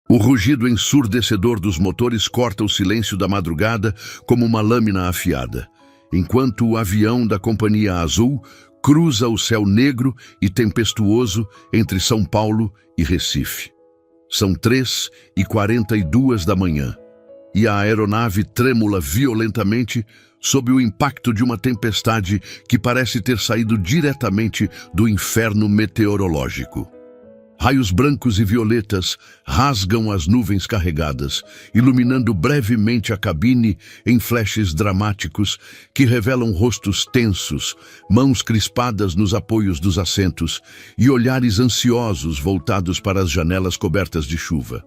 O rugido ensurdecedor dos motores corta o silêncio da madrugada como uma lâmina afiada, enquanto o avião da Companhia Azul cruza o céu negro e tempestuoso entre São Paulo e Recife. São 3h42 da manhã, e a aeronave trêmula violentamente sob o impacto de uma tempestade que parece ter saído diretamente do inferno meteorológico. Raios brancos e violetas rasgam as nuvens carregadas, iluminando brevemente a cabine em flashes dramáticos que revelam rostos tensos, mãos crispadas nos apoios dos assentos e olhares ansiosos voltados para as janelas cobertas de chuva.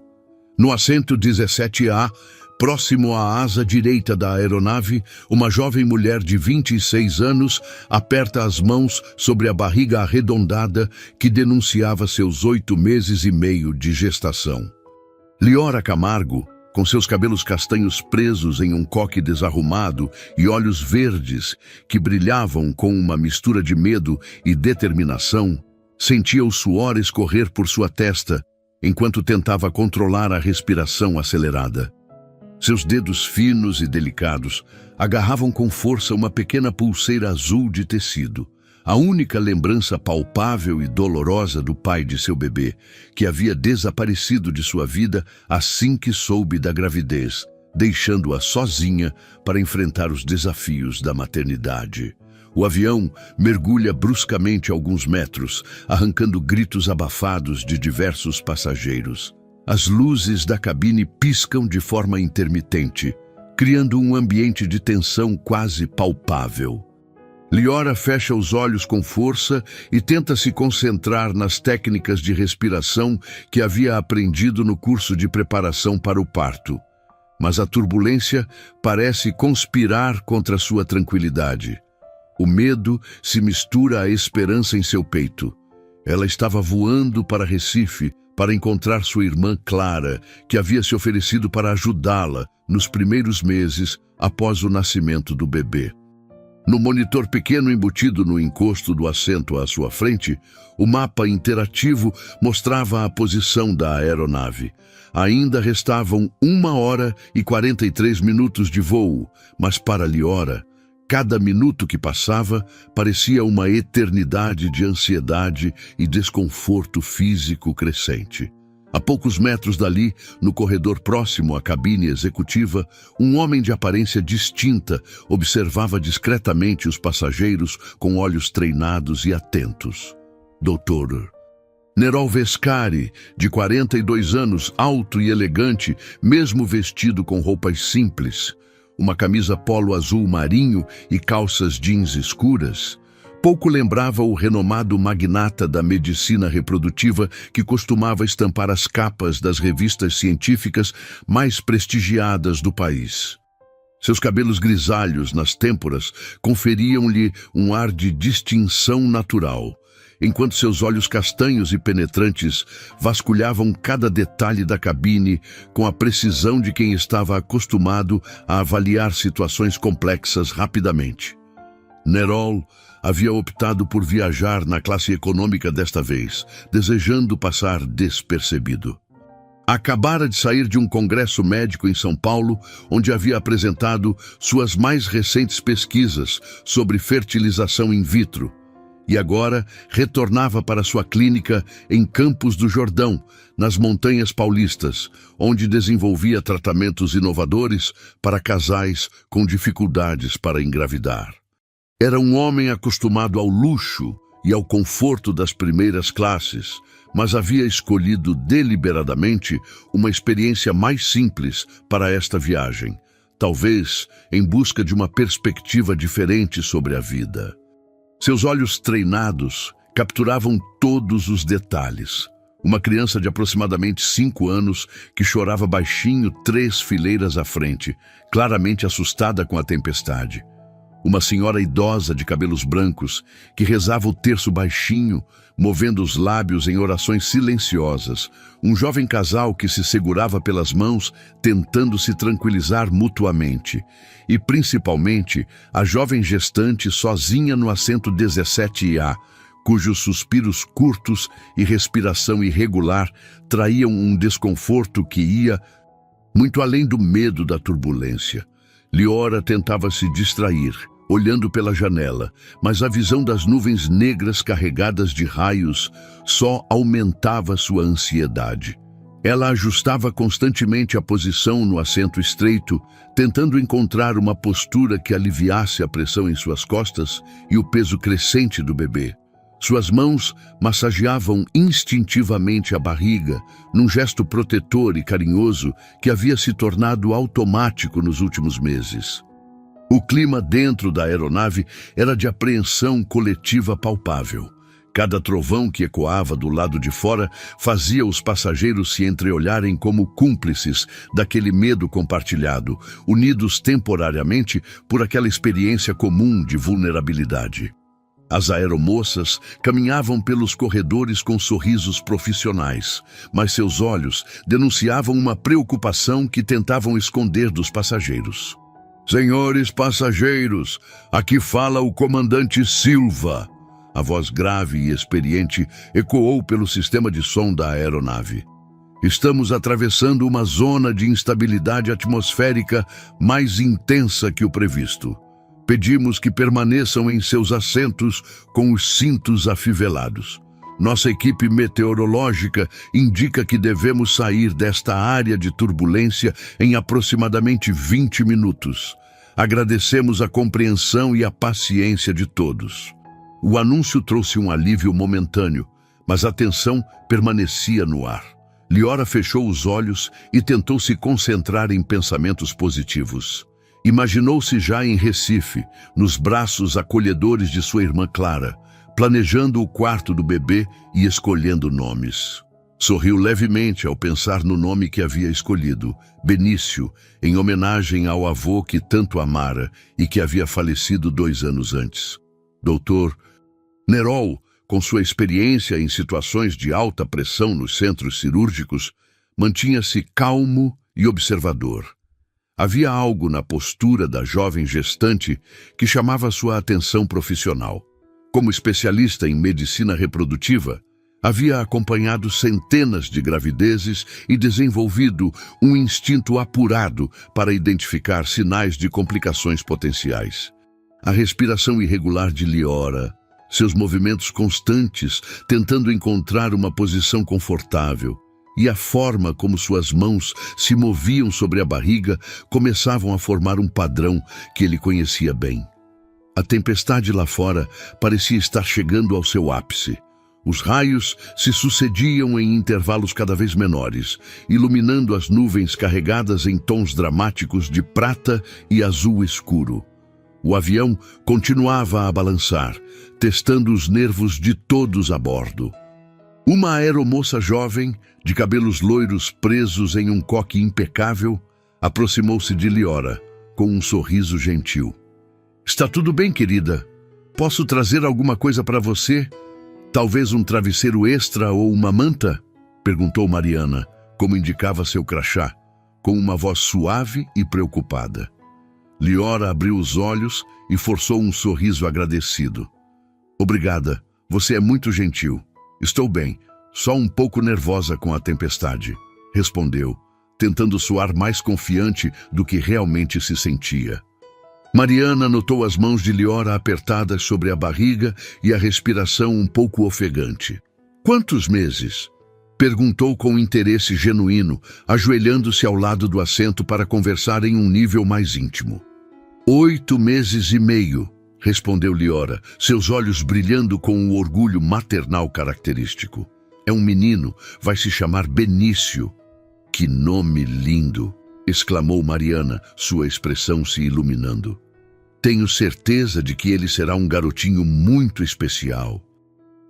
No assento 17A, próximo à asa direita da aeronave, uma jovem mulher de 26 anos aperta as mãos sobre a barriga arredondada que denunciava seus 8 meses e meio de gestação. Liora Camargo, com seus cabelos castanhos presos em um coque desarrumado e olhos verdes que brilhavam com uma mistura de medo e determinação, sentia o suor escorrer por sua testa enquanto tentava controlar a respiração acelerada. Seus dedos finos e delicados agarravam com força uma pequena pulseira azul de tecido, a única lembrança palpável e dolorosa do pai de seu bebê, que havia desaparecido de sua vida assim que soube da gravidez, deixando-a sozinha para enfrentar os desafios da maternidade. O avião mergulha bruscamente alguns metros, arrancando gritos abafados de diversos passageiros. As luzes da cabine piscam de forma intermitente, criando um ambiente de tensão quase palpável. Liora fecha os olhos com força e tenta se concentrar nas técnicas de respiração que havia aprendido no curso de preparação para o parto. Mas a turbulência parece conspirar contra sua tranquilidade. O medo se mistura à esperança em seu peito. Ela estava voando para Recife para encontrar sua irmã Clara, que havia se oferecido para ajudá-la nos primeiros meses após o nascimento do bebê. No monitor pequeno embutido no encosto do assento à sua frente, o mapa interativo mostrava a posição da aeronave. Ainda restavam 1h43 de voo, mas para Liora, cada minuto que passava parecia uma eternidade de ansiedade e desconforto físico crescente. A poucos metros dali, no corredor próximo à cabine executiva, um homem de aparência distinta observava discretamente os passageiros com olhos treinados e atentos. Dr. Nerol Vescari, de 42 anos, alto e elegante, mesmo vestido com roupas simples, uma camisa polo azul marinho e calças jeans escuras, pouco lembrava o renomado magnata da medicina reprodutiva que costumava estampar as capas das revistas científicas mais prestigiadas do país. Seus cabelos grisalhos nas têmporas conferiam-lhe um ar de distinção natural, enquanto seus olhos castanhos e penetrantes vasculhavam cada detalhe da cabine com a precisão de quem estava acostumado a avaliar situações complexas rapidamente. Nerol havia optado por viajar na classe econômica desta vez, desejando passar despercebido. Acabara de sair de um congresso médico em São Paulo, onde havia apresentado suas mais recentes pesquisas sobre fertilização in vitro, e agora retornava para sua clínica em Campos do Jordão, nas Montanhas Paulistas, onde desenvolvia tratamentos inovadores para casais com dificuldades para engravidar. Era um homem acostumado ao luxo e ao conforto das primeiras classes, mas havia escolhido deliberadamente uma experiência mais simples para esta viagem, talvez em busca de uma perspectiva diferente sobre a vida. Seus olhos treinados capturavam todos os detalhes. Uma criança de aproximadamente 5 anos que chorava baixinho 3 fileiras à frente, claramente assustada com a tempestade. Uma senhora idosa de cabelos brancos que rezava o terço baixinho, movendo os lábios em orações silenciosas. Um jovem casal que se segurava pelas mãos, tentando se tranquilizar mutuamente. E, principalmente, a jovem gestante sozinha no assento 17A, cujos suspiros curtos e respiração irregular traíam um desconforto que ia muito além do medo da turbulência. Liora tentava se distrair, olhando pela janela, mas a visão das nuvens negras carregadas de raios só aumentava sua ansiedade. Ela ajustava constantemente a posição no assento estreito, tentando encontrar uma postura que aliviasse a pressão em suas costas e o peso crescente do bebê. Suas mãos massageavam instintivamente a barriga, num gesto protetor e carinhoso que havia se tornado automático nos últimos meses. O clima dentro da aeronave era de apreensão coletiva palpável. Cada trovão que ecoava do lado de fora fazia os passageiros se entreolharem como cúmplices daquele medo compartilhado, unidos temporariamente por aquela experiência comum de vulnerabilidade. As aeromoças caminhavam pelos corredores com sorrisos profissionais, mas seus olhos denunciavam uma preocupação que tentavam esconder dos passageiros. "Senhores passageiros, aqui fala o comandante Silva." A voz grave e experiente ecoou pelo sistema de som da aeronave. "Estamos atravessando uma zona de instabilidade atmosférica mais intensa que o previsto. Pedimos que permaneçam em seus assentos com os cintos afivelados. Nossa equipe meteorológica indica que devemos sair desta área de turbulência em aproximadamente 20 minutos. Agradecemos a compreensão e a paciência de todos." O anúncio trouxe um alívio momentâneo, mas a tensão permanecia no ar. Liora fechou os olhos e tentou se concentrar em pensamentos positivos. Imaginou-se já em Recife, nos braços acolhedores de sua irmã Clara, planejando o quarto do bebê e escolhendo nomes. Sorriu levemente ao pensar no nome que havia escolhido, Benício, em homenagem ao avô que tanto amara e que havia falecido 2 anos antes. Dr. Nerol, com sua experiência em situações de alta pressão nos centros cirúrgicos, mantinha-se calmo e observador. Havia algo na postura da jovem gestante que chamava sua atenção profissional. Como especialista em medicina reprodutiva, havia acompanhado centenas de gravidezes e desenvolvido um instinto apurado para identificar sinais de complicações potenciais. A respiração irregular de Liora, seus movimentos constantes tentando encontrar uma posição confortável, e a forma como suas mãos se moviam sobre a barriga começavam a formar um padrão que ele conhecia bem. A tempestade lá fora parecia estar chegando ao seu ápice. Os raios se sucediam em intervalos cada vez menores, iluminando as nuvens carregadas em tons dramáticos de prata e azul escuro. O avião continuava a balançar, testando os nervos de todos a bordo. Uma aeromoça jovem, de cabelos loiros presos em um coque impecável, aproximou-se de Liora, com um sorriso gentil. "Está tudo bem, querida? Posso trazer alguma coisa para você? Talvez um travesseiro extra ou uma manta?" perguntou Mariana, como indicava seu crachá, com uma voz suave e preocupada. Liora abriu os olhos e forçou um sorriso agradecido. "Obrigada, você é muito gentil. Estou bem, só um pouco nervosa com a tempestade", respondeu, tentando soar mais confiante do que realmente se sentia. Mariana notou as mãos de Liora apertadas sobre a barriga e a respiração um pouco ofegante. "Quantos meses?" perguntou com interesse genuíno, ajoelhando-se ao lado do assento para conversar em um nível mais íntimo. 8 meses e meio, respondeu Liora, seus olhos brilhando com o orgulho maternal característico. "É um menino, vai se chamar Benício." "Que nome lindo!" exclamou Mariana, sua expressão se iluminando. "Tenho certeza de que ele será um garotinho muito especial."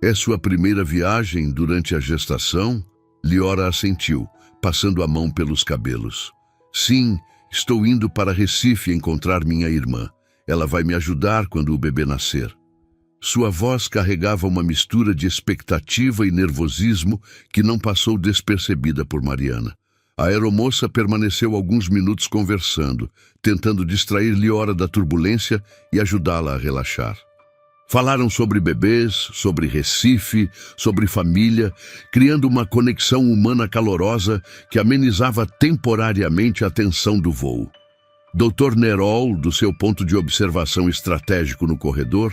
"É sua primeira viagem durante a gestação?" Liora assentiu, passando a mão pelos cabelos. "Sim, estou indo para Recife encontrar minha irmã. Ela vai me ajudar quando o bebê nascer." Sua voz carregava uma mistura de expectativa e nervosismo que não passou despercebida por Mariana. A aeromoça permaneceu alguns minutos conversando, tentando distrair Liora da turbulência e ajudá-la a relaxar. Falaram sobre bebês, sobre Recife, sobre família, criando uma conexão humana calorosa que amenizava temporariamente a tensão do voo. Dr. Nerol, do seu ponto de observação estratégico no corredor,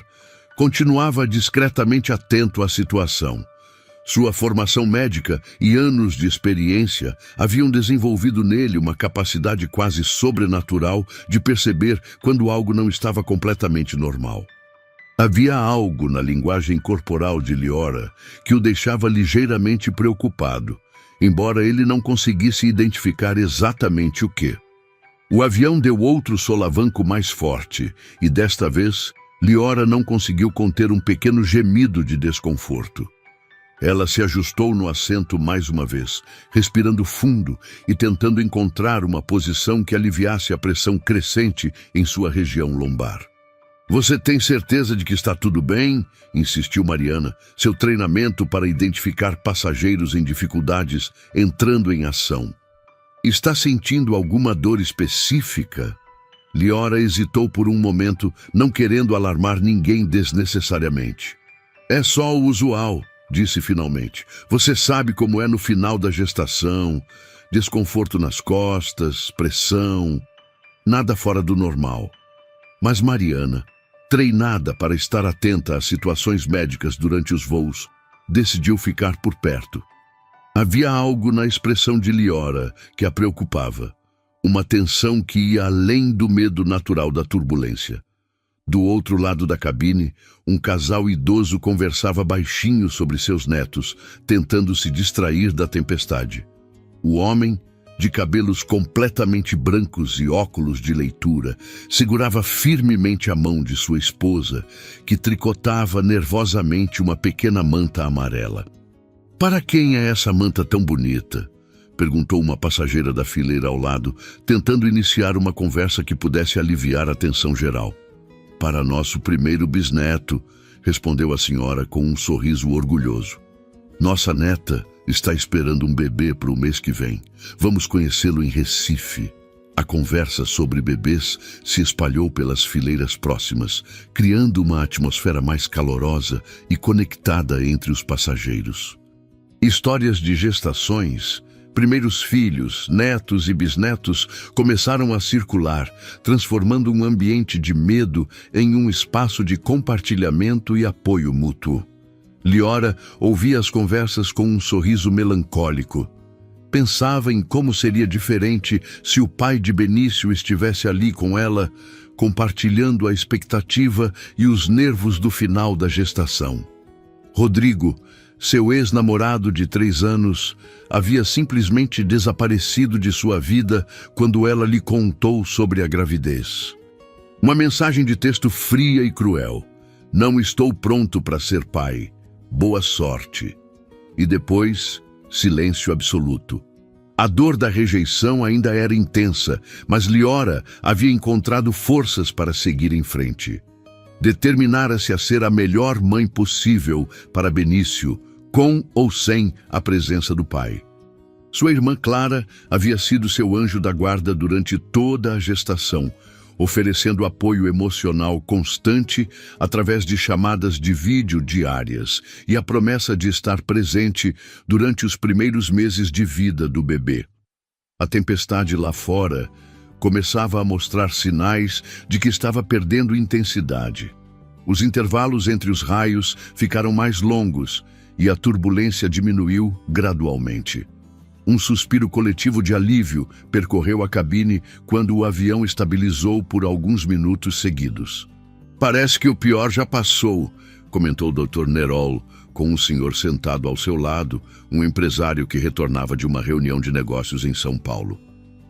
continuava discretamente atento à situação. Sua formação médica e anos de experiência haviam desenvolvido nele uma capacidade quase sobrenatural de perceber quando algo não estava completamente normal. Havia algo na linguagem corporal de Liora que o deixava ligeiramente preocupado, embora ele não conseguisse identificar exatamente o que. O avião deu outro solavanco mais forte e, desta vez, Liora não conseguiu conter um pequeno gemido de desconforto. Ela se ajustou no assento mais uma vez, respirando fundo e tentando encontrar uma posição que aliviasse a pressão crescente em sua região lombar. "Você tem certeza de que está tudo bem?" insistiu Mariana, seu treinamento para identificar passageiros em dificuldades entrando em ação. "Está sentindo alguma dor específica?" Liora hesitou por um momento, não querendo alarmar ninguém desnecessariamente. "É só o usual", disse finalmente. "Você sabe como é no final da gestação, desconforto nas costas, pressão, nada fora do normal." Mas Mariana, treinada para estar atenta às situações médicas durante os voos, decidiu ficar por perto. Havia algo na expressão de Liora que a preocupava, uma tensão que ia além do medo natural da turbulência. Do outro lado da cabine, um casal idoso conversava baixinho sobre seus netos, tentando se distrair da tempestade. O homem, de cabelos completamente brancos e óculos de leitura, segurava firmemente a mão de sua esposa, que tricotava nervosamente uma pequena manta amarela. "Para quem é essa manta tão bonita?" perguntou uma passageira da fileira ao lado, tentando iniciar uma conversa que pudesse aliviar a tensão geral. "Para nosso primeiro bisneto", respondeu a senhora com um sorriso orgulhoso. "Nossa neta está esperando um bebê para o mês que vem. Vamos conhecê-lo em Recife." A conversa sobre bebês se espalhou pelas fileiras próximas, criando uma atmosfera mais calorosa e conectada entre os passageiros. Histórias de gestações, primeiros filhos, netos e bisnetos começaram a circular, transformando um ambiente de medo em um espaço de compartilhamento e apoio mútuo. Liora ouvia as conversas com um sorriso melancólico. Pensava em como seria diferente se o pai de Benício estivesse ali com ela, compartilhando a expectativa e os nervos do final da gestação. Rodrigo, seu ex-namorado de 3 anos, havia simplesmente desaparecido de sua vida quando ela lhe contou sobre a gravidez. Uma mensagem de texto fria e cruel. "Não estou pronto para ser pai. Boa sorte." E depois, silêncio absoluto. A dor da rejeição ainda era intensa, mas Liora havia encontrado forças para seguir em frente. Determinara-se a ser a melhor mãe possível para Benício, com ou sem a presença do pai. Sua irmã Clara havia sido seu anjo da guarda durante toda a gestação, oferecendo apoio emocional constante através de chamadas de vídeo diárias e a promessa de estar presente durante os primeiros meses de vida do bebê. A tempestade lá fora começava a mostrar sinais de que estava perdendo intensidade. Os intervalos entre os raios ficaram mais longos e a turbulência diminuiu gradualmente. Um suspiro coletivo de alívio percorreu a cabine quando o avião estabilizou por alguns minutos seguidos. "Parece que o pior já passou", comentou o Dr. Nerol, com um senhor sentado ao seu lado, um empresário que retornava de uma reunião de negócios em São Paulo.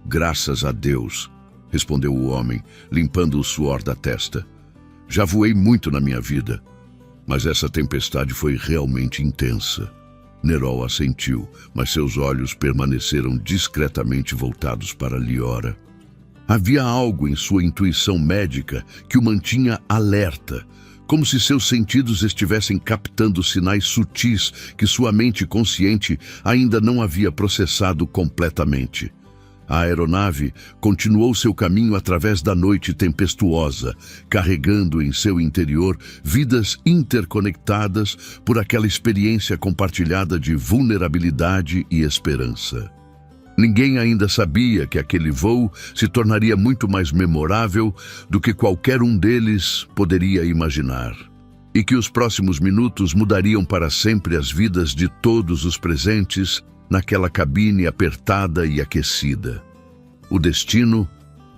"Graças a Deus", respondeu o homem, limpando o suor da testa. "Já voei muito na minha vida, mas essa tempestade foi realmente intensa." Nerol assentiu, mas seus olhos permaneceram discretamente voltados para Liora. Havia algo em sua intuição médica que o mantinha alerta, como se seus sentidos estivessem captando sinais sutis que sua mente consciente ainda não havia processado completamente. A aeronave continuou seu caminho através da noite tempestuosa, carregando em seu interior vidas interconectadas por aquela experiência compartilhada de vulnerabilidade e esperança. Ninguém ainda sabia que aquele voo se tornaria muito mais memorável do que qualquer um deles poderia imaginar, e que os próximos minutos mudariam para sempre as vidas de todos os presentes naquela cabine apertada e aquecida. O destino,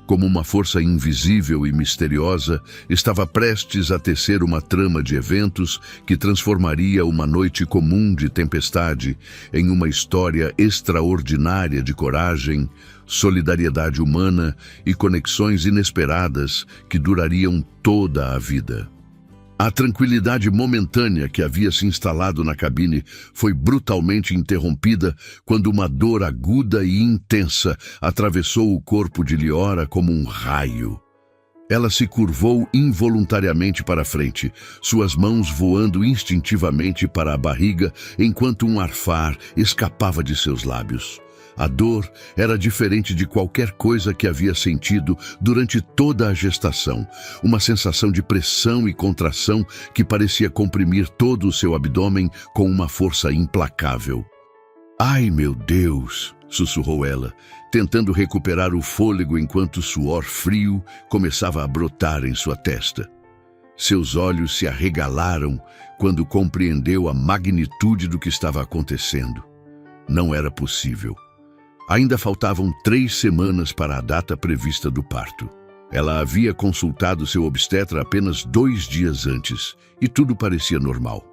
como uma força invisível e misteriosa, estava prestes a tecer uma trama de eventos que transformaria uma noite comum de tempestade em uma história extraordinária de coragem, solidariedade humana e conexões inesperadas que durariam toda a vida. A tranquilidade momentânea que havia se instalado na cabine foi brutalmente interrompida quando uma dor aguda e intensa atravessou o corpo de Liora como um raio. Ela se curvou involuntariamente para frente, suas mãos voando instintivamente para a barriga enquanto um arfar escapava de seus lábios. A dor era diferente de qualquer coisa que havia sentido durante toda a gestação, uma sensação de pressão e contração que parecia comprimir todo o seu abdômen com uma força implacável. "Ai, meu Deus!" sussurrou ela, tentando recuperar o fôlego enquanto o suor frio começava a brotar em sua testa. Seus olhos se arregalaram quando compreendeu a magnitude do que estava acontecendo. Não era possível. Ainda faltavam 3 semanas para a data prevista do parto. Ela havia consultado seu obstetra apenas 2 dias antes, e tudo parecia normal.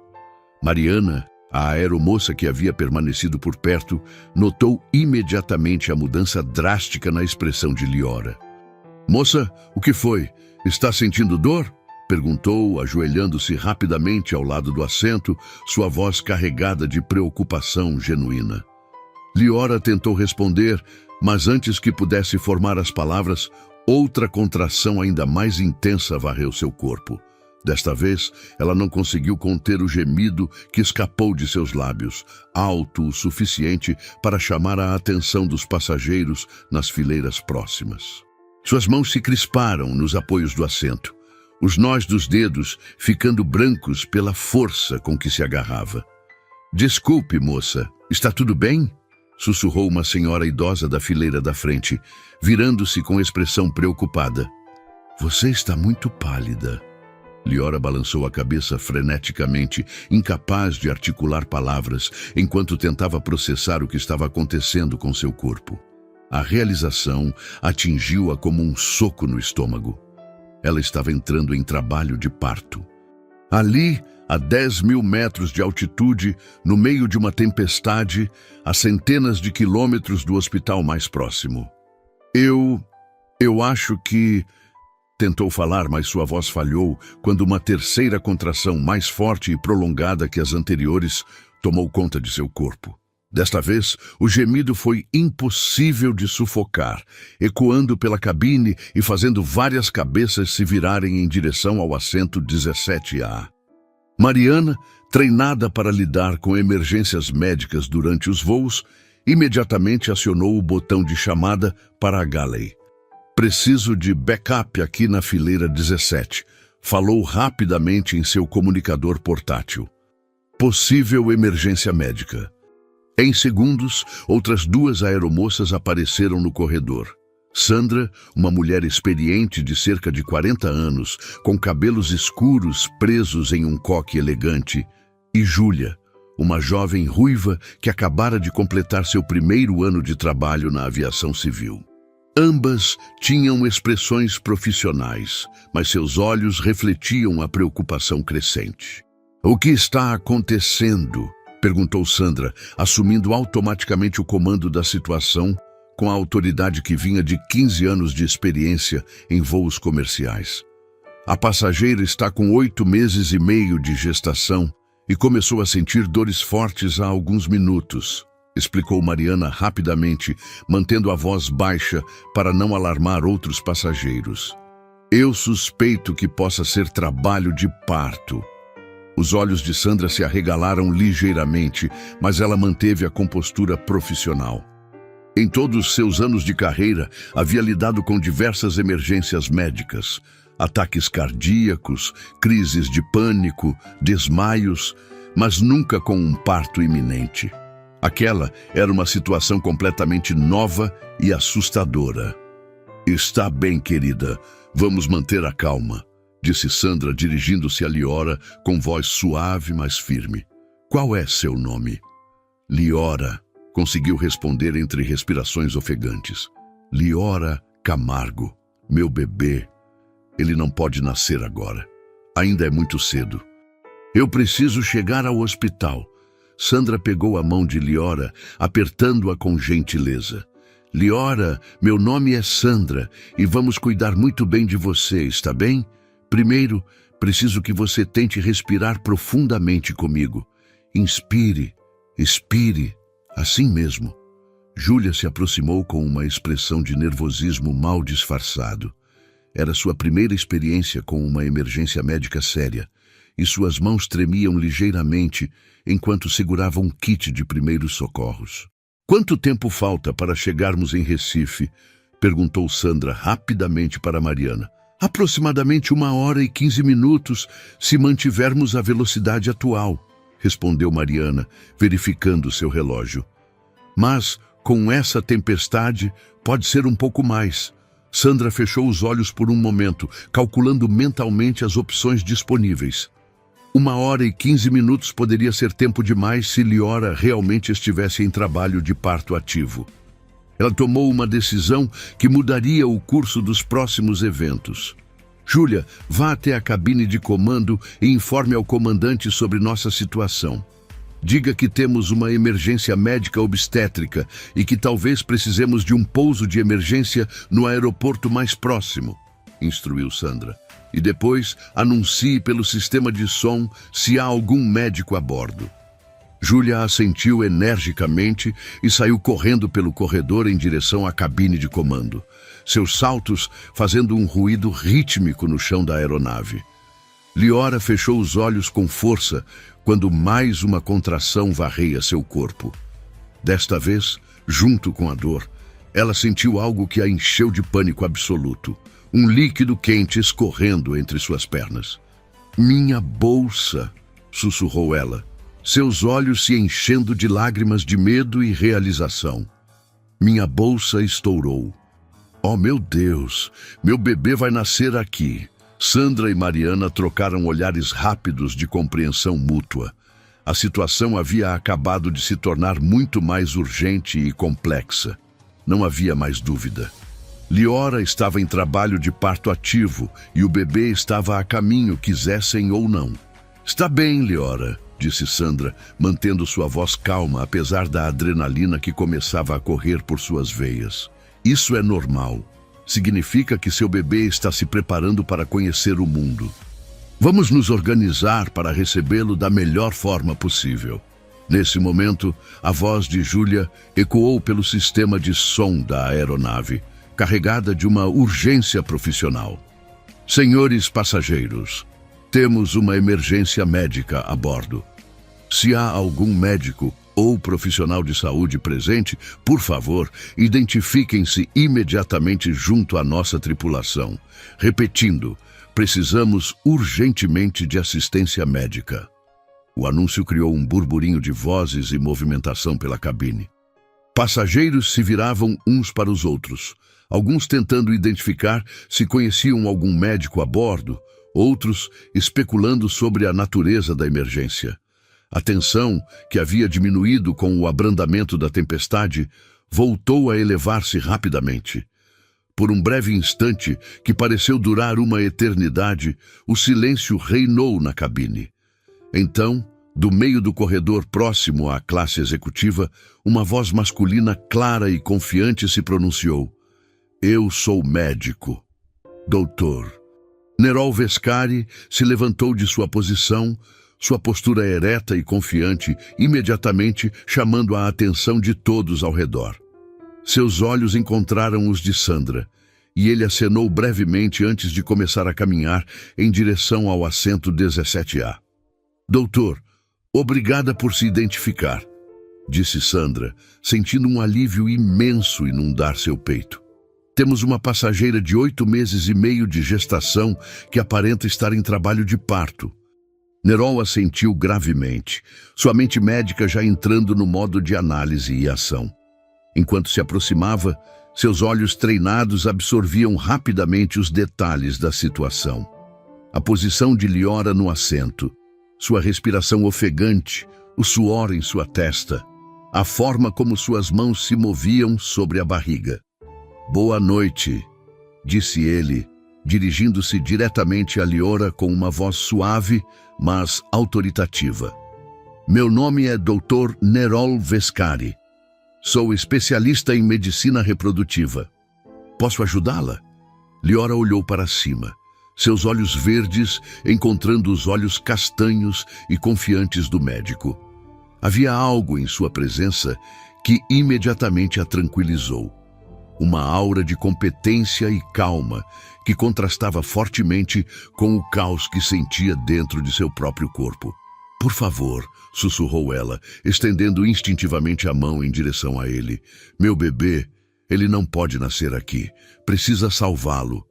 Mariana, a aeromoça que havia permanecido por perto, notou imediatamente a mudança drástica na expressão de Liora. "Moça, o que foi? Está sentindo dor?" perguntou, ajoelhando-se rapidamente ao lado do assento, sua voz carregada de preocupação genuína. Liora tentou responder, mas antes que pudesse formar as palavras, outra contração ainda mais intensa varreu seu corpo. Desta vez, ela não conseguiu conter o gemido que escapou de seus lábios, alto o suficiente para chamar a atenção dos passageiros nas fileiras próximas. Suas mãos se crisparam nos apoios do assento, os nós dos dedos ficando brancos pela força com que se agarrava. "Desculpe, moça, está tudo bem?" sussurrou uma senhora idosa da fileira da frente, virando-se com expressão preocupada. "Você está muito pálida." Liora balançou a cabeça freneticamente, incapaz de articular palavras, enquanto tentava processar o que estava acontecendo com seu corpo. A realização atingiu-a como um soco no estômago. Ela estava entrando em trabalho de parto. Ali, a 10.000 metros de altitude, no meio de uma tempestade, a centenas de quilômetros do hospital mais próximo. Eu acho que... Tentou falar, mas sua voz falhou quando uma terceira contração mais forte e prolongada que as anteriores tomou conta de seu corpo. Desta vez, o gemido foi impossível de sufocar, ecoando pela cabine e fazendo várias cabeças se virarem em direção ao assento 17A. Mariana, treinada para lidar com emergências médicas durante os voos, imediatamente acionou o botão de chamada para a galley. "Preciso de backup aqui na fileira 17", falou rapidamente em seu comunicador portátil. "Possível emergência médica." Em segundos, outras 2 aeromoças apareceram no corredor. Sandra, uma mulher experiente de cerca de 40 anos, com cabelos escuros presos em um coque elegante, e Júlia, uma jovem ruiva que acabara de completar seu primeiro ano de trabalho na aviação civil. Ambas tinham expressões profissionais, mas seus olhos refletiam a preocupação crescente. "O que está acontecendo?" perguntou Sandra, assumindo automaticamente o comando da situação, com a autoridade que vinha de 15 anos de experiência em voos comerciais. "A passageira está com 8 meses e meio de gestação e começou a sentir dores fortes há alguns minutos", explicou Mariana rapidamente, mantendo a voz baixa para não alarmar outros passageiros. "Eu suspeito que possa ser trabalho de parto." Os olhos de Sandra se arregalaram ligeiramente, mas ela manteve a compostura profissional. Em todos seus anos de carreira, havia lidado com diversas emergências médicas, ataques cardíacos, crises de pânico, desmaios, mas nunca com um parto iminente. Aquela era uma situação completamente nova e assustadora. "Está bem, querida. Vamos manter a calma", disse Sandra, dirigindo-se a Liora com voz suave, mas firme. "Qual é seu nome?" "Liora", conseguiu responder entre respirações ofegantes. "Liora Camargo, meu bebê. Ele não pode nascer agora. Ainda é muito cedo. Eu preciso chegar ao hospital." Sandra pegou a mão de Liora, apertando-a com gentileza. "Liora, meu nome é Sandra e vamos cuidar muito bem de você, está bem? Primeiro, preciso que você tente respirar profundamente comigo. Inspire, expire, assim mesmo." Júlia se aproximou com uma expressão de nervosismo mal disfarçado. Era sua primeira experiência com uma emergência médica séria, e suas mãos tremiam ligeiramente enquanto segurava um kit de primeiros socorros. "Quanto tempo falta para chegarmos em Recife?" perguntou Sandra rapidamente para Mariana. "Aproximadamente 1h15, se mantivermos a velocidade atual", respondeu Mariana, verificando seu relógio. "Mas, com essa tempestade, pode ser um pouco mais." Sandra fechou os olhos por um momento, calculando mentalmente as opções disponíveis. 1h15 poderia ser tempo demais se Liora realmente estivesse em trabalho de parto ativo. Ela tomou uma decisão que mudaria o curso dos próximos eventos. "Júlia, vá até a cabine de comando e informe ao comandante sobre nossa situação. Diga que temos uma emergência médica obstétrica e que talvez precisemos de um pouso de emergência no aeroporto mais próximo", instruiu Sandra. "E depois anuncie pelo sistema de som se há algum médico a bordo." Júlia assentiu energicamente e saiu correndo pelo corredor em direção à cabine de comando, seus saltos fazendo um ruído rítmico no chão da aeronave. Liora fechou os olhos com força quando mais uma contração varreia seu corpo. Desta vez, junto com a dor, ela sentiu algo que a encheu de pânico absoluto. Um líquido quente escorrendo entre suas pernas. "Minha bolsa", sussurrou ela, seus olhos se enchendo de lágrimas de medo e realização. "Minha bolsa estourou. Oh, meu Deus, meu bebê vai nascer aqui." Sandra e Mariana trocaram olhares rápidos de compreensão mútua. A situação havia acabado de se tornar muito mais urgente e complexa. Não havia mais dúvida. Liora estava em trabalho de parto ativo e o bebê estava a caminho, quisessem ou não. "Está bem, Liora", disse Sandra, mantendo sua voz calma apesar da adrenalina que começava a correr por suas veias. "Isso é normal. Significa que seu bebê está se preparando para conhecer o mundo. Vamos nos organizar para recebê-lo da melhor forma possível." Nesse momento, a voz de Júlia ecoou pelo sistema de som da aeronave, carregada de uma urgência profissional. "Senhores passageiros, temos uma emergência médica a bordo. Se há algum médico ou profissional de saúde presente, por favor, identifiquem-se imediatamente junto à nossa tripulação. Repetindo, precisamos urgentemente de assistência médica." O anúncio criou um burburinho de vozes e movimentação pela cabine. Passageiros se viravam uns para os outros, alguns tentando identificar se conheciam algum médico a bordo, outros especulando sobre a natureza da emergência. A tensão, que havia diminuído com o abrandamento da tempestade, voltou a elevar-se rapidamente. Por um breve instante, que pareceu durar uma eternidade, o silêncio reinou na cabine. Então, do meio do corredor próximo à classe executiva, uma voz masculina clara e confiante se pronunciou. "Eu sou médico. Doutor." Nerol Vescari se levantou de sua posição, sua postura ereta e confiante, imediatamente chamando a atenção de todos ao redor. Seus olhos encontraram os de Sandra, e ele acenou brevemente antes de começar a caminhar em direção ao assento 17A. "Doutor, obrigada por se identificar. disse Sandra, sentindo um alívio imenso inundar seu peito. Temos uma passageira de 8 meses e meio de gestação que aparenta estar em trabalho de parto. Nerol assentiu gravemente, sua mente médica já entrando no modo de análise e ação. Enquanto se aproximava, seus olhos treinados absorviam rapidamente os detalhes da situação. A posição de Liora no assento, sua respiração ofegante, o suor em sua testa, a forma como suas mãos se moviam sobre a barriga. "Boa noite", disse ele, dirigindo-se diretamente a Liora com uma voz suave, mas autoritativa. "Meu nome é Dr. Nerol Vescari. Sou especialista em medicina reprodutiva. Posso ajudá-la?" Liora olhou para cima, seus olhos verdes encontrando os olhos castanhos e confiantes do médico. Havia algo em sua presença que imediatamente a tranquilizou. Uma aura de competência e calma que contrastava fortemente com o caos que sentia dentro de seu próprio corpo. "Por favor", sussurrou ela, estendendo instintivamente a mão em direção a ele. "Meu bebê, ele não pode nascer aqui. Precisa salvá-lo."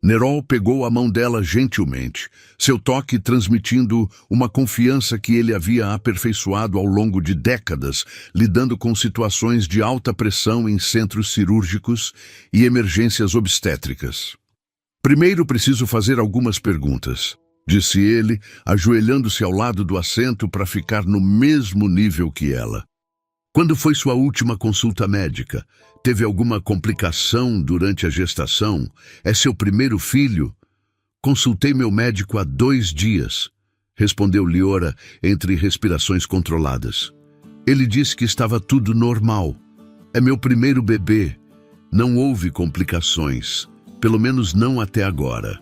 Nerol pegou a mão dela gentilmente, seu toque transmitindo uma confiança que ele havia aperfeiçoado ao longo de décadas, lidando com situações de alta pressão em centros cirúrgicos e emergências obstétricas. "Primeiro preciso fazer algumas perguntas", disse ele, ajoelhando-se ao lado do assento para ficar no mesmo nível que ela. "Quando foi sua última consulta médica? Teve alguma complicação durante a gestação? É seu primeiro filho?" "Consultei meu médico há 2 dias", respondeu Liora entre respirações controladas. "Ele disse que estava tudo normal. É meu primeiro bebê. Não houve complicações, pelo menos não até agora."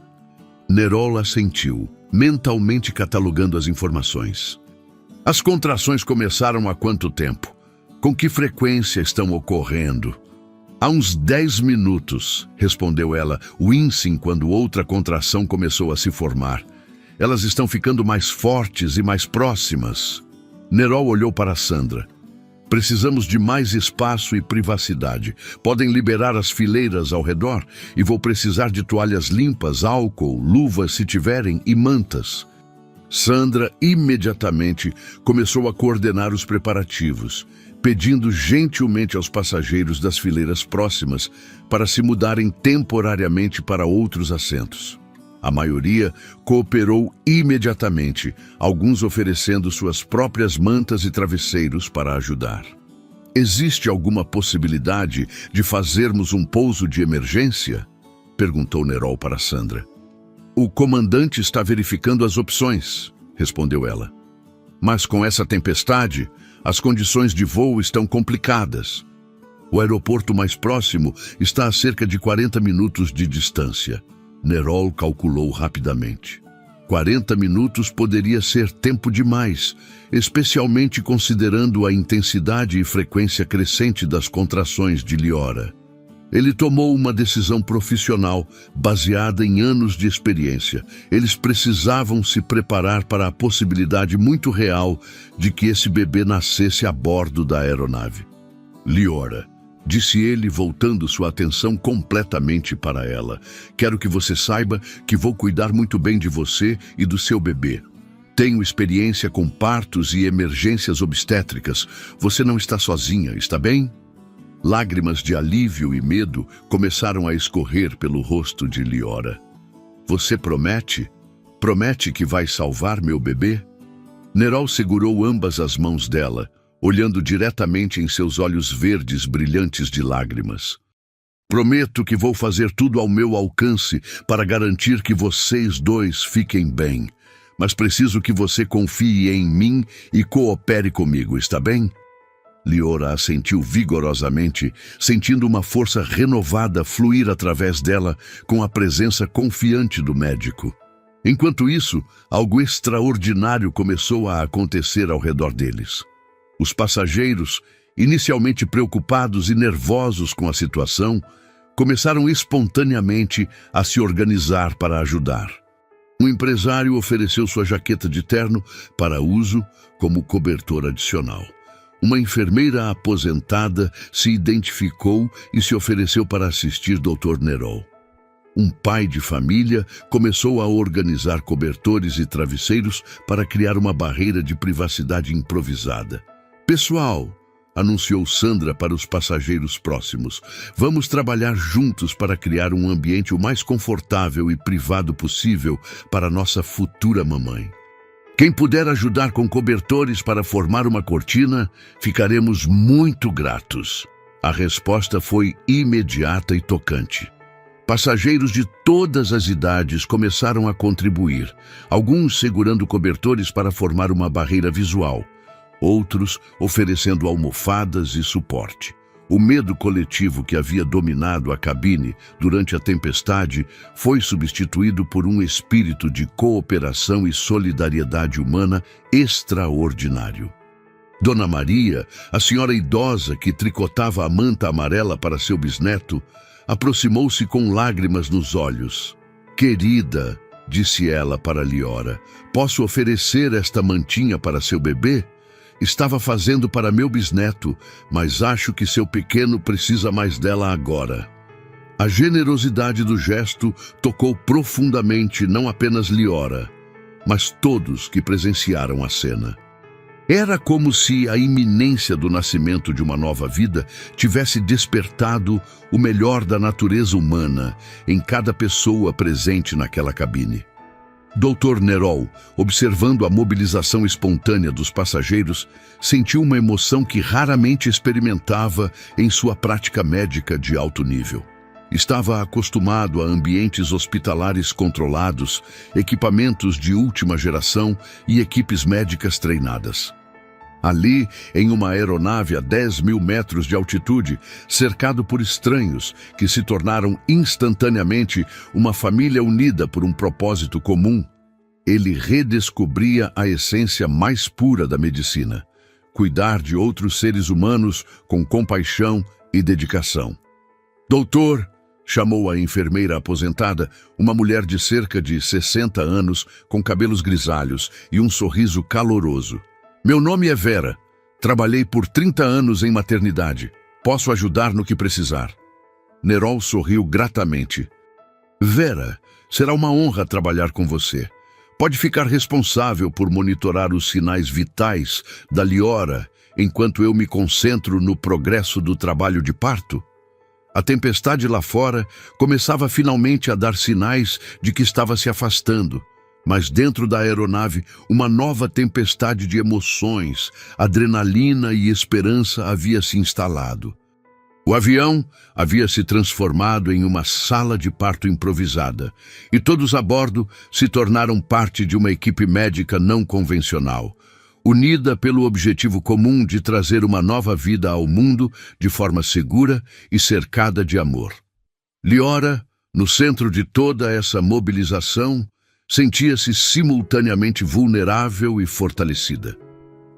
Nerol assentiu, mentalmente catalogando as informações. "As contrações começaram há quanto tempo? Com que frequência estão ocorrendo?" "Há uns 10 minutos", respondeu ela, wincing quando outra contração começou a se formar. "Elas estão ficando mais fortes e mais próximas." Nerol olhou para Sandra. "Precisamos de mais espaço e privacidade. Podem liberar as fileiras ao redor e vou precisar de toalhas limpas, álcool, luvas se tiverem e mantas." Sandra imediatamente começou a coordenar os preparativos, pedindo gentilmente aos passageiros das fileiras próximas para se mudarem temporariamente para outros assentos. A maioria cooperou imediatamente, alguns oferecendo suas próprias mantas e travesseiros para ajudar. "Existe alguma possibilidade de fazermos um pouso de emergência?" perguntou Nerol para Sandra. "O comandante está verificando as opções", respondeu ela. "Mas com essa tempestade, as condições de voo estão complicadas. O aeroporto mais próximo está a cerca de 40 minutos de distância." Nerol calculou rapidamente. 40 minutos poderia ser tempo demais, especialmente considerando a intensidade e frequência crescente das contrações de Liora. Ele tomou uma decisão profissional baseada em anos de experiência. Eles precisavam se preparar para a possibilidade muito real de que esse bebê nascesse a bordo da aeronave. "Liora", disse ele, voltando sua atenção completamente para ela, "quero que você saiba que vou cuidar muito bem de você e do seu bebê. Tenho experiência com partos e emergências obstétricas. Você não está sozinha, está bem?" Lágrimas de alívio e medo começaram a escorrer pelo rosto de Liora. "Você promete? Promete que vai salvar meu bebê?" Nerol segurou ambas as mãos dela, olhando diretamente em seus olhos verdes brilhantes de lágrimas. "Prometo que vou fazer tudo ao meu alcance para garantir que vocês dois fiquem bem. Mas preciso que você confie em mim e coopere comigo, está bem?" Liora assentiu vigorosamente, sentindo uma força renovada fluir através dela com a presença confiante do médico. Enquanto isso, algo extraordinário começou a acontecer ao redor deles. Os passageiros, inicialmente preocupados e nervosos com a situação, começaram espontaneamente a se organizar para ajudar. Um empresário ofereceu sua jaqueta de terno para uso como cobertor adicional. Uma enfermeira aposentada se identificou e se ofereceu para assistir Dr. Nerol. Um pai de família começou a organizar cobertores e travesseiros para criar uma barreira de privacidade improvisada. "Pessoal", anunciou Sandra para os passageiros próximos, "vamos trabalhar juntos para criar um ambiente o mais confortável e privado possível para nossa futura mamãe. Quem puder ajudar com cobertores para formar uma cortina, ficaremos muito gratos." A resposta foi imediata e tocante. Passageiros de todas as idades começaram a contribuir, alguns segurando cobertores para formar uma barreira visual, outros oferecendo almofadas e suporte. O medo coletivo que havia dominado a cabine durante a tempestade foi substituído por um espírito de cooperação e solidariedade humana extraordinário. Dona Maria, a senhora idosa que tricotava a manta amarela para seu bisneto, aproximou-se com lágrimas nos olhos. "Querida", disse ela para Liora, "posso oferecer esta mantinha para seu bebê? Estava fazendo para meu bisneto, mas acho que seu pequeno precisa mais dela agora." A generosidade do gesto tocou profundamente não apenas Liora, mas todos que presenciaram a cena. Era como se a iminência do nascimento de uma nova vida tivesse despertado o melhor da natureza humana em cada pessoa presente naquela cabine. Dr. Nerol, observando a mobilização espontânea dos passageiros, sentiu uma emoção que raramente experimentava em sua prática médica de alto nível. Estava acostumado a ambientes hospitalares controlados, equipamentos de última geração e equipes médicas treinadas. Ali, em uma aeronave a 10.000 metros de altitude, cercado por estranhos que se tornaram instantaneamente uma família unida por um propósito comum, ele redescobria a essência mais pura da medicina: cuidar de outros seres humanos com compaixão e dedicação. "Doutor", chamou a enfermeira aposentada, uma mulher de cerca de 60 anos, com cabelos grisalhos e um sorriso caloroso. "Meu nome é Vera. Trabalhei por 30 anos em maternidade. Posso ajudar no que precisar." Nerol sorriu gratamente. "Vera, será uma honra trabalhar com você. Pode ficar responsável por monitorar os sinais vitais da Liora enquanto eu me concentro no progresso do trabalho de parto?" A tempestade lá fora começava finalmente a dar sinais de que estava se afastando, mas dentro da aeronave uma nova tempestade de emoções, adrenalina e esperança havia se instalado. O avião havia se transformado em uma sala de parto improvisada, e todos a bordo se tornaram parte de uma equipe médica não convencional, unida pelo objetivo comum de trazer uma nova vida ao mundo de forma segura e cercada de amor. Liora, no centro de toda essa mobilização, sentia-se simultaneamente vulnerável e fortalecida.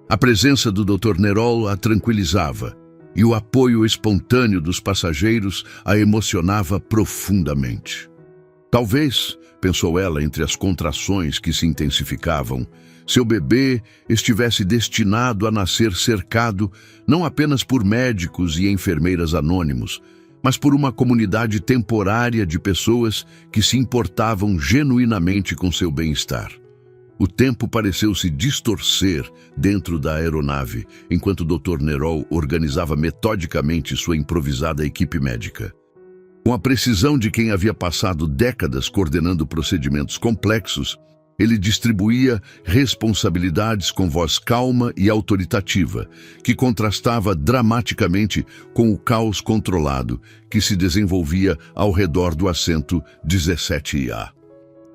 A presença do Dr. Nerol a tranquilizava, e o apoio espontâneo dos passageiros a emocionava profundamente. Talvez, pensou ela entre as contrações que se intensificavam, seu bebê estivesse destinado a nascer cercado não apenas por médicos e enfermeiras anônimos, mas por uma comunidade temporária de pessoas que se importavam genuinamente com seu bem-estar. O tempo pareceu se distorcer dentro da aeronave, enquanto o Dr. Nerol organizava metodicamente sua improvisada equipe médica. Com a precisão de quem havia passado décadas coordenando procedimentos complexos, ele distribuía responsabilidades com voz calma e autoritativa, que contrastava dramaticamente com o caos controlado que se desenvolvia ao redor do assento 17A.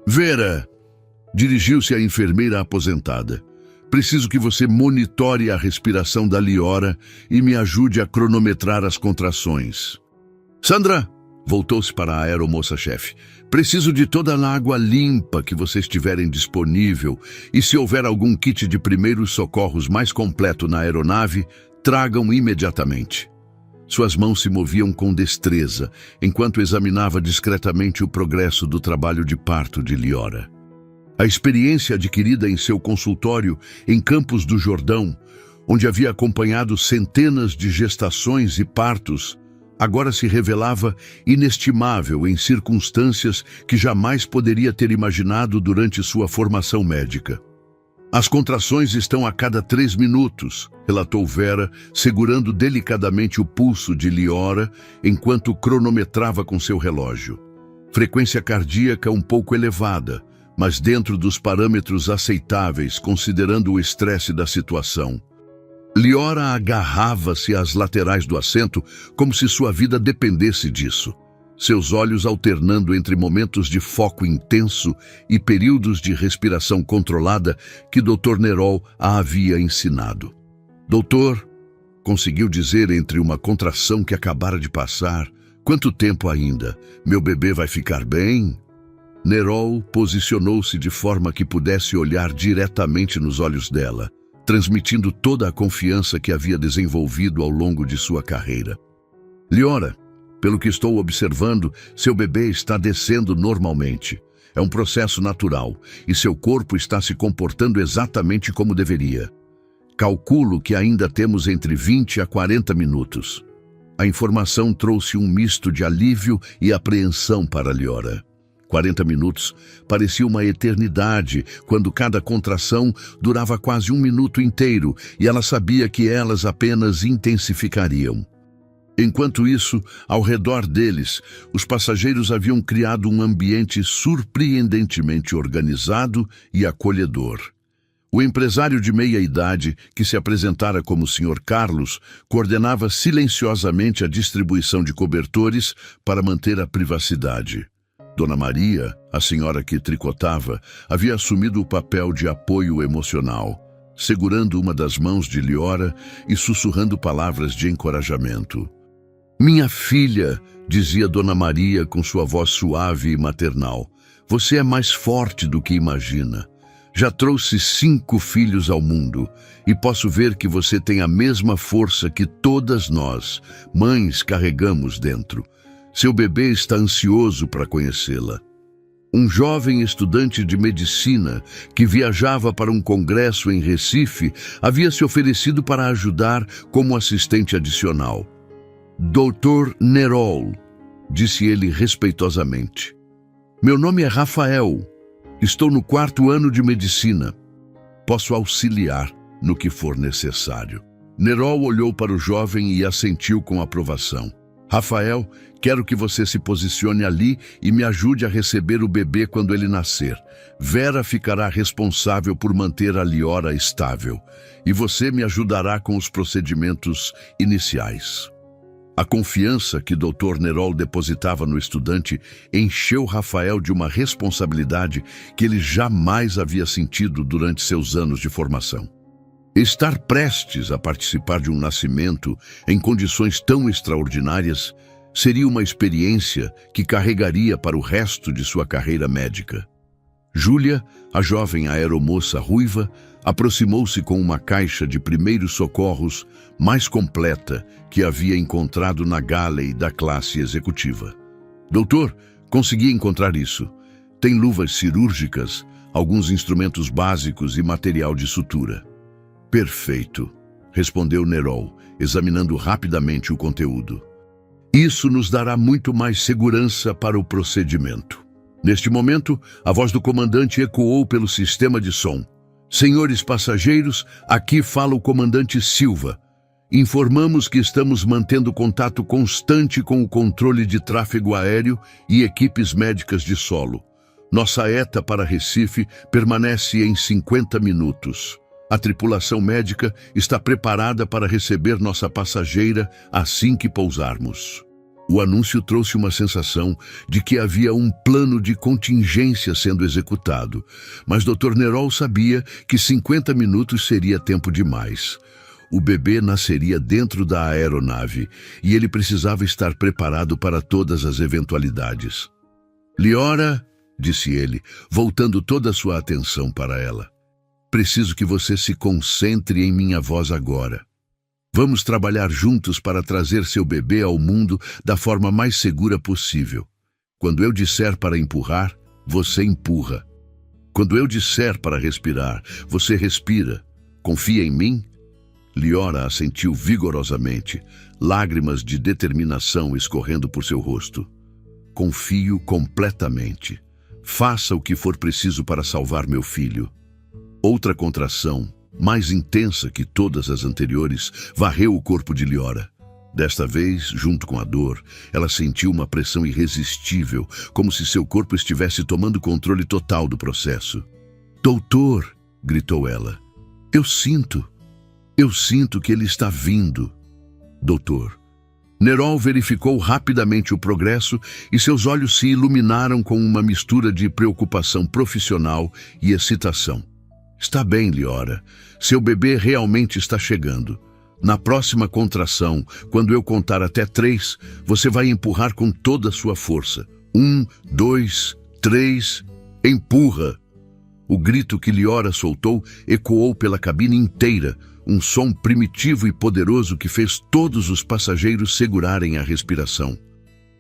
"Vera", dirigiu-se à enfermeira aposentada, "preciso que você monitore a respiração da Liora e me ajude a cronometrar as contrações." "Sandra", voltou-se para a aeromoça-chefe, "preciso de toda a água limpa que vocês tiverem disponível e se houver algum kit de primeiros socorros mais completo na aeronave, tragam imediatamente." Suas mãos se moviam com destreza enquanto examinava discretamente o progresso do trabalho de parto de Liora. A experiência adquirida em seu consultório em Campos do Jordão, onde havia acompanhado centenas de gestações e partos, agora se revelava inestimável em circunstâncias que jamais poderia ter imaginado durante sua formação médica. As contrações estão a cada 3 minutos, relatou Vera, segurando delicadamente o pulso de Liora enquanto cronometrava com seu relógio. Frequência cardíaca um pouco elevada, mas dentro dos parâmetros aceitáveis, considerando o estresse da situação. Liora agarrava-se às laterais do assento como se sua vida dependesse disso, seus olhos alternando entre momentos de foco intenso e períodos de respiração controlada que Dr. Nerol a havia ensinado. Doutor, conseguiu dizer entre uma contração que acabara de passar, quanto tempo ainda? Meu bebê vai ficar bem? Nerol posicionou-se de forma que pudesse olhar diretamente nos olhos dela, transmitindo toda a confiança que havia desenvolvido ao longo de sua carreira. Liora, pelo que estou observando, seu bebê está descendo normalmente. É um processo natural e seu corpo está se comportando exatamente como deveria. Calculo que ainda temos entre 20 a 40 minutos. A informação trouxe um misto de alívio e apreensão para Liora. 40 minutos parecia uma eternidade, quando cada contração durava quase 1 minuto inteiro e ela sabia que elas apenas intensificariam. Enquanto isso, ao redor deles, os passageiros haviam criado um ambiente surpreendentemente organizado e acolhedor. O empresário de meia-idade, que se apresentara como Sr. Carlos, coordenava silenciosamente a distribuição de cobertores para manter a privacidade. Dona Maria, a senhora que tricotava, havia assumido o papel de apoio emocional, segurando uma das mãos de Liora e sussurrando palavras de encorajamento. Minha filha, dizia Dona Maria com sua voz suave e maternal, você é mais forte do que imagina. Já trouxe 5 filhos ao mundo e posso ver que você tem a mesma força que todas nós, mães, carregamos dentro. Seu bebê está ansioso para conhecê-la. Um jovem estudante de medicina que viajava para um congresso em Recife havia se oferecido para ajudar como assistente adicional. Dr. Nerol, disse ele respeitosamente. Meu nome é Rafael. Estou no 4º ano de medicina. Posso auxiliar no que for necessário. Nerol olhou para o jovem e assentiu com aprovação. Rafael, quero que você se posicione ali e me ajude a receber o bebê quando ele nascer. Vera ficará responsável por manter a Liora estável e você me ajudará com os procedimentos iniciais. A confiança que Dr. Nerol depositava no estudante encheu Rafael de uma responsabilidade que ele jamais havia sentido durante seus anos de formação. Estar prestes a participar de um nascimento em condições tão extraordinárias seria uma experiência que carregaria para o resto de sua carreira médica. Júlia, a jovem aeromoça ruiva, aproximou-se com uma caixa de primeiros socorros mais completa que havia encontrado na galley da classe executiva. Doutor, consegui encontrar isso. Tem luvas cirúrgicas, alguns instrumentos básicos e material de sutura. Perfeito, respondeu Nerol, examinando rapidamente o conteúdo. Isso nos dará muito mais segurança para o procedimento. Neste momento, a voz do comandante ecoou pelo sistema de som. Senhores passageiros, aqui fala o comandante Silva. Informamos que estamos mantendo contato constante com o controle de tráfego aéreo e equipes médicas de solo. Nossa ETA para Recife permanece em 50 minutos. A tripulação médica está preparada para receber nossa passageira assim que pousarmos. O anúncio trouxe uma sensação de que havia um plano de contingência sendo executado, mas Dr. Nerol sabia que 50 minutos seria tempo demais. O bebê nasceria dentro da aeronave e ele precisava estar preparado para todas as eventualidades. Liora, disse ele, voltando toda a sua atenção para ela. Preciso que você se concentre em minha voz agora. Vamos trabalhar juntos para trazer seu bebê ao mundo da forma mais segura possível. Quando eu disser para empurrar, você empurra. Quando eu disser para respirar, você respira. Confia em mim? Liora assentiu vigorosamente, lágrimas de determinação escorrendo por seu rosto. Confio completamente. Faça o que for preciso para salvar meu filho. Outra contração, mais intensa que todas as anteriores, varreu o corpo de Liora. Desta vez, junto com a dor, ela sentiu uma pressão irresistível, como se seu corpo estivesse tomando controle total do processo. "Doutor!" gritou ela. Eu sinto que ele está vindo." "Doutor." Nerol verificou rapidamente o progresso e seus olhos se iluminaram com uma mistura de preocupação profissional e excitação. "Está bem, Liora. Seu bebê realmente está chegando. Na próxima contração, quando eu contar até 3, você vai empurrar com toda a sua força. 1, 2, 3, empurra!" O grito que Liora soltou ecoou pela cabine inteira, um som primitivo e poderoso que fez todos os passageiros segurarem a respiração.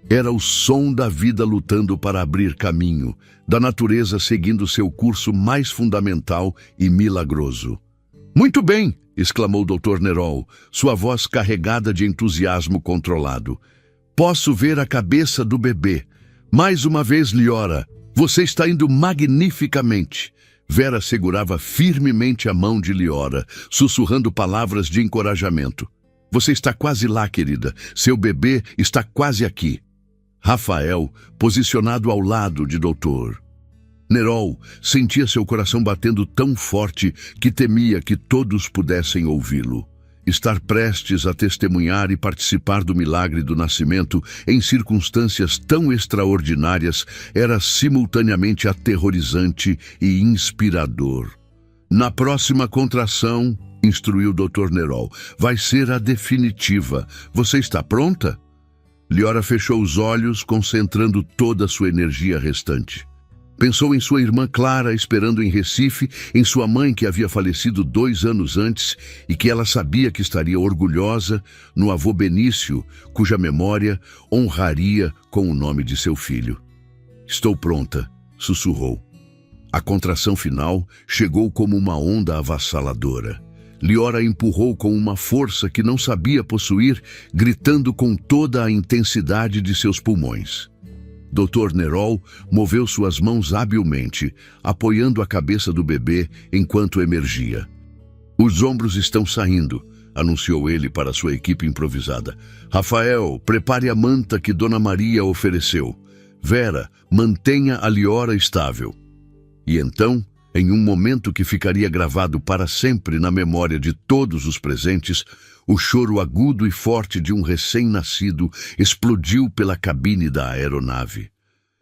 Era o som da vida lutando para abrir caminho, da natureza seguindo seu curso mais fundamental e milagroso. "Muito bem!" exclamou o Dr. Nerol, sua voz carregada de entusiasmo controlado. "Posso ver a cabeça do bebê. Mais uma vez, Liora, você está indo magnificamente." Vera segurava firmemente a mão de Liora, sussurrando palavras de encorajamento. "Você está quase lá, querida. Seu bebê está quase aqui." Rafael, posicionado ao lado de Dr. Nerol, sentia seu coração batendo tão forte que temia que todos pudessem ouvi-lo. Estar prestes a testemunhar e participar do milagre do nascimento em circunstâncias tão extraordinárias era simultaneamente aterrorizante e inspirador. "Na próxima contração", instruiu o Dr. Nerol, "vai ser a definitiva. Você está pronta?" Liora fechou os olhos, concentrando toda a sua energia restante. Pensou em sua irmã Clara esperando em Recife, em sua mãe que havia falecido 2 anos antes e que ela sabia que estaria orgulhosa, no avô Benício, cuja memória honraria com o nome de seu filho. "Estou pronta", sussurrou. A contração final chegou como uma onda avassaladora. Liora empurrou com uma força que não sabia possuir, gritando com toda a intensidade de seus pulmões. Dr. Nerol moveu suas mãos habilmente, apoiando a cabeça do bebê enquanto emergia. "Os ombros estão saindo", anunciou ele para sua equipe improvisada. "Rafael, prepare a manta que Dona Maria ofereceu. Vera, mantenha a Liora estável." E então, em um momento que ficaria gravado para sempre na memória de todos os presentes, o choro agudo e forte de um recém-nascido explodiu pela cabine da aeronave.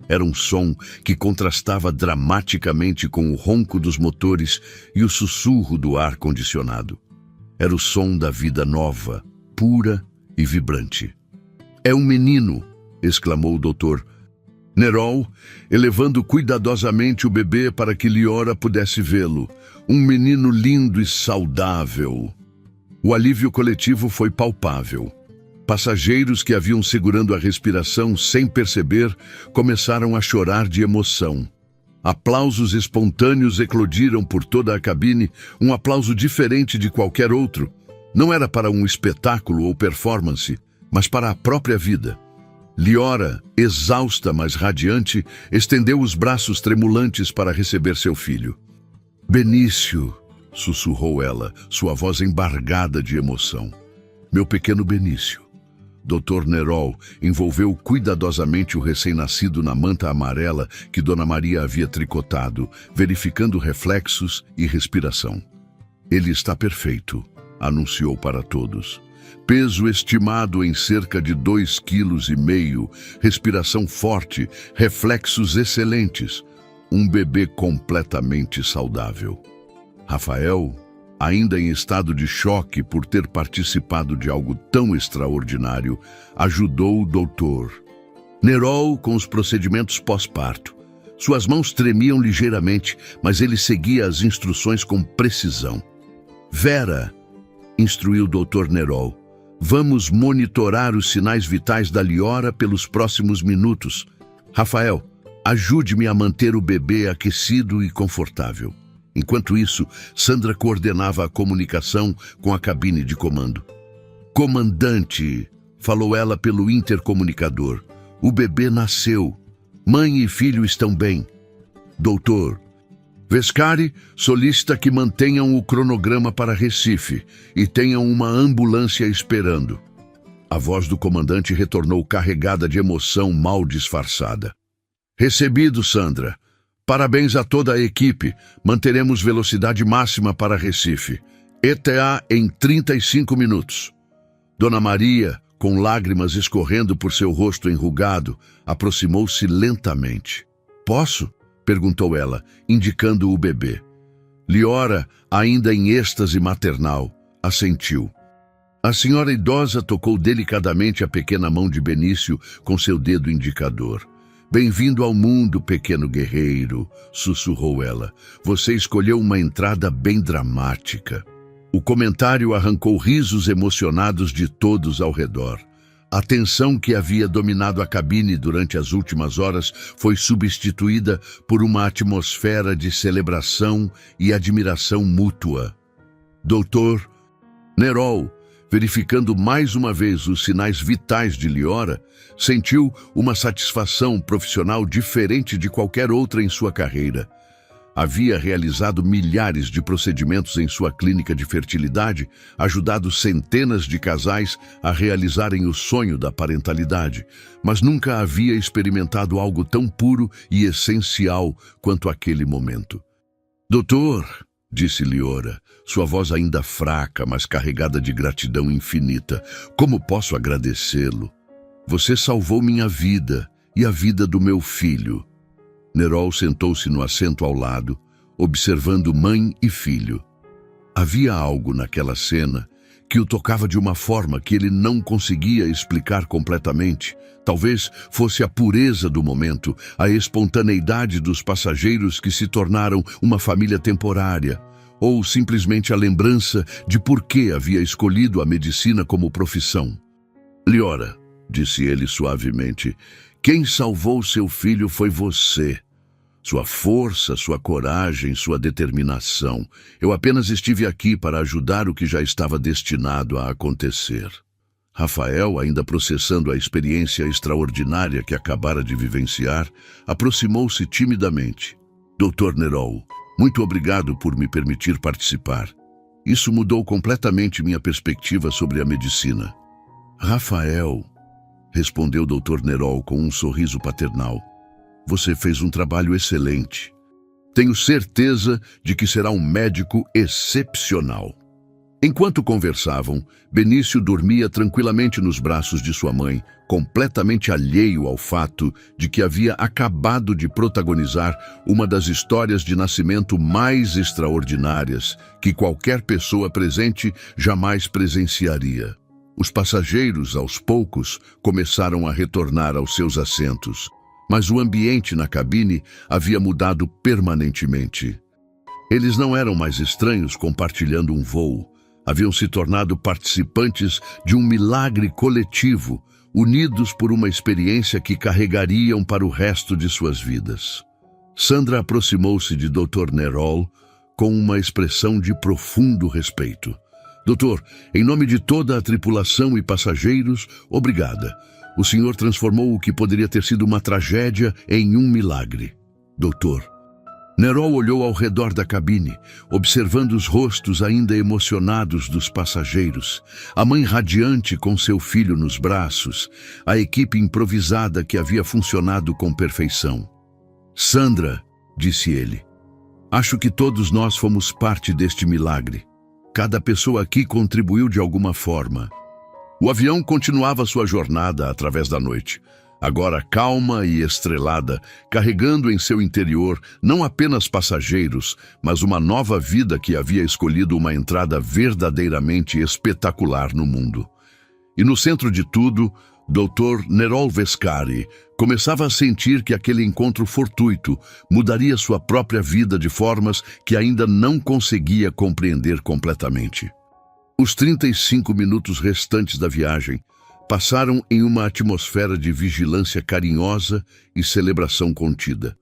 Era um som que contrastava dramaticamente com o ronco dos motores e o sussurro do ar-condicionado. Era o som da vida nova, pura e vibrante. "É um menino!" exclamou o Dr. Nerol, elevando cuidadosamente o bebê para que Liora pudesse vê-lo. "Um menino lindo e saudável." O alívio coletivo foi palpável. Passageiros que haviam segurando a respiração sem perceber começaram a chorar de emoção. Aplausos espontâneos eclodiram por toda a cabine, um aplauso diferente de qualquer outro. Não era para um espetáculo ou performance, mas para a própria vida. Liora, exausta mas radiante, estendeu os braços tremulantes para receber seu filho. "Benício", sussurrou ela, sua voz embargada de emoção. "Meu pequeno Benício." Dr. Nerol envolveu cuidadosamente o recém-nascido na manta amarela que Dona Maria havia tricotado, verificando reflexos e respiração. "Ele está perfeito", anunciou para todos. "Peso estimado em cerca de 2,5 kg, respiração forte, reflexos excelentes. Um bebê completamente saudável." Rafael, ainda em estado de choque por ter participado de algo tão extraordinário, ajudou o doutor Nerol com os procedimentos pós-parto. Suas mãos tremiam ligeiramente, mas ele seguia as instruções com precisão. "Vera", instruiu o Dr. Nerol, "vamos monitorar os sinais vitais da Liora pelos próximos minutos. Rafael, ajude-me a manter o bebê aquecido e confortável." Enquanto isso, Sandra coordenava a comunicação com a cabine de comando. "Comandante", falou ela pelo intercomunicador, "o bebê nasceu. Mãe e filho estão bem. Doutor Vescari solicita que mantenham o cronograma para Recife e tenham uma ambulância esperando." A voz do comandante retornou carregada de emoção mal disfarçada. "Recebido, Sandra. Parabéns a toda a equipe. Manteremos velocidade máxima para Recife. ETA em 35 minutos. Dona Maria, com lágrimas escorrendo por seu rosto enrugado, aproximou-se lentamente. "Posso?" perguntou ela, indicando o bebê. Liora, ainda em êxtase maternal, assentiu. A senhora idosa tocou delicadamente a pequena mão de Benício com seu dedo indicador. "Bem-vindo ao mundo, pequeno guerreiro", sussurrou ela. "Você escolheu uma entrada bem dramática." O comentário arrancou risos emocionados de todos ao redor. A tensão que havia dominado a cabine durante as últimas horas foi substituída por uma atmosfera de celebração e admiração mútua. Doutor Nerol, verificando mais uma vez os sinais vitais de Liora, sentiu uma satisfação profissional diferente de qualquer outra em sua carreira. Havia realizado milhares de procedimentos em sua clínica de fertilidade, ajudado centenas de casais a realizarem o sonho da parentalidade, mas nunca havia experimentado algo tão puro e essencial quanto aquele momento. "Doutor", disse Liora, sua voz ainda fraca, mas carregada de gratidão infinita, "como posso agradecê-lo? Você salvou minha vida e a vida do meu filho." Nerol sentou-se no assento ao lado, observando mãe e filho. Havia algo naquela cena que o tocava de uma forma que ele não conseguia explicar completamente. Talvez fosse a pureza do momento, a espontaneidade dos passageiros que se tornaram uma família temporária, ou simplesmente a lembrança de por que havia escolhido a medicina como profissão. "Liora", disse ele suavemente, "quem salvou seu filho foi você. Sua força, sua coragem, sua determinação. Eu apenas estive aqui para ajudar o que já estava destinado a acontecer." Rafael, ainda processando a experiência extraordinária que acabara de vivenciar, aproximou-se timidamente. "Dr. Nerol, muito obrigado por me permitir participar. Isso mudou completamente minha perspectiva sobre a medicina." "Rafael", respondeu Dr. Nerol com um sorriso paternal, "você fez um trabalho excelente. Tenho certeza de que será um médico excepcional." Enquanto conversavam, Benício dormia tranquilamente nos braços de sua mãe, completamente alheio ao fato de que havia acabado de protagonizar uma das histórias de nascimento mais extraordinárias que qualquer pessoa presente jamais presenciaria. Os passageiros, aos poucos, começaram a retornar aos seus assentos, mas o ambiente na cabine havia mudado permanentemente. Eles não eram mais estranhos compartilhando um voo. Haviam se tornado participantes de um milagre coletivo, unidos por uma experiência que carregariam para o resto de suas vidas. Sandra aproximou-se de Dr. Nerol com uma expressão de profundo respeito. "Doutor, em nome de toda a tripulação e passageiros, obrigada. O senhor transformou o que poderia ter sido uma tragédia em um milagre." "Doutor." Nerol olhou ao redor da cabine, observando os rostos ainda emocionados dos passageiros, a mãe radiante com seu filho nos braços, a equipe improvisada que havia funcionado com perfeição. "Sandra", disse ele, "acho que todos nós fomos parte deste milagre. Cada pessoa aqui contribuiu de alguma forma." O avião continuava sua jornada através da noite, agora calma e estrelada, carregando em seu interior não apenas passageiros, mas uma nova vida que havia escolhido uma entrada verdadeiramente espetacular no mundo. E no centro de tudo, Dr. Nerol Vescari começava a sentir que aquele encontro fortuito mudaria sua própria vida de formas que ainda não conseguia compreender completamente. Os 35 minutos restantes da viagem passaram em uma atmosfera de vigilância carinhosa e celebração contida.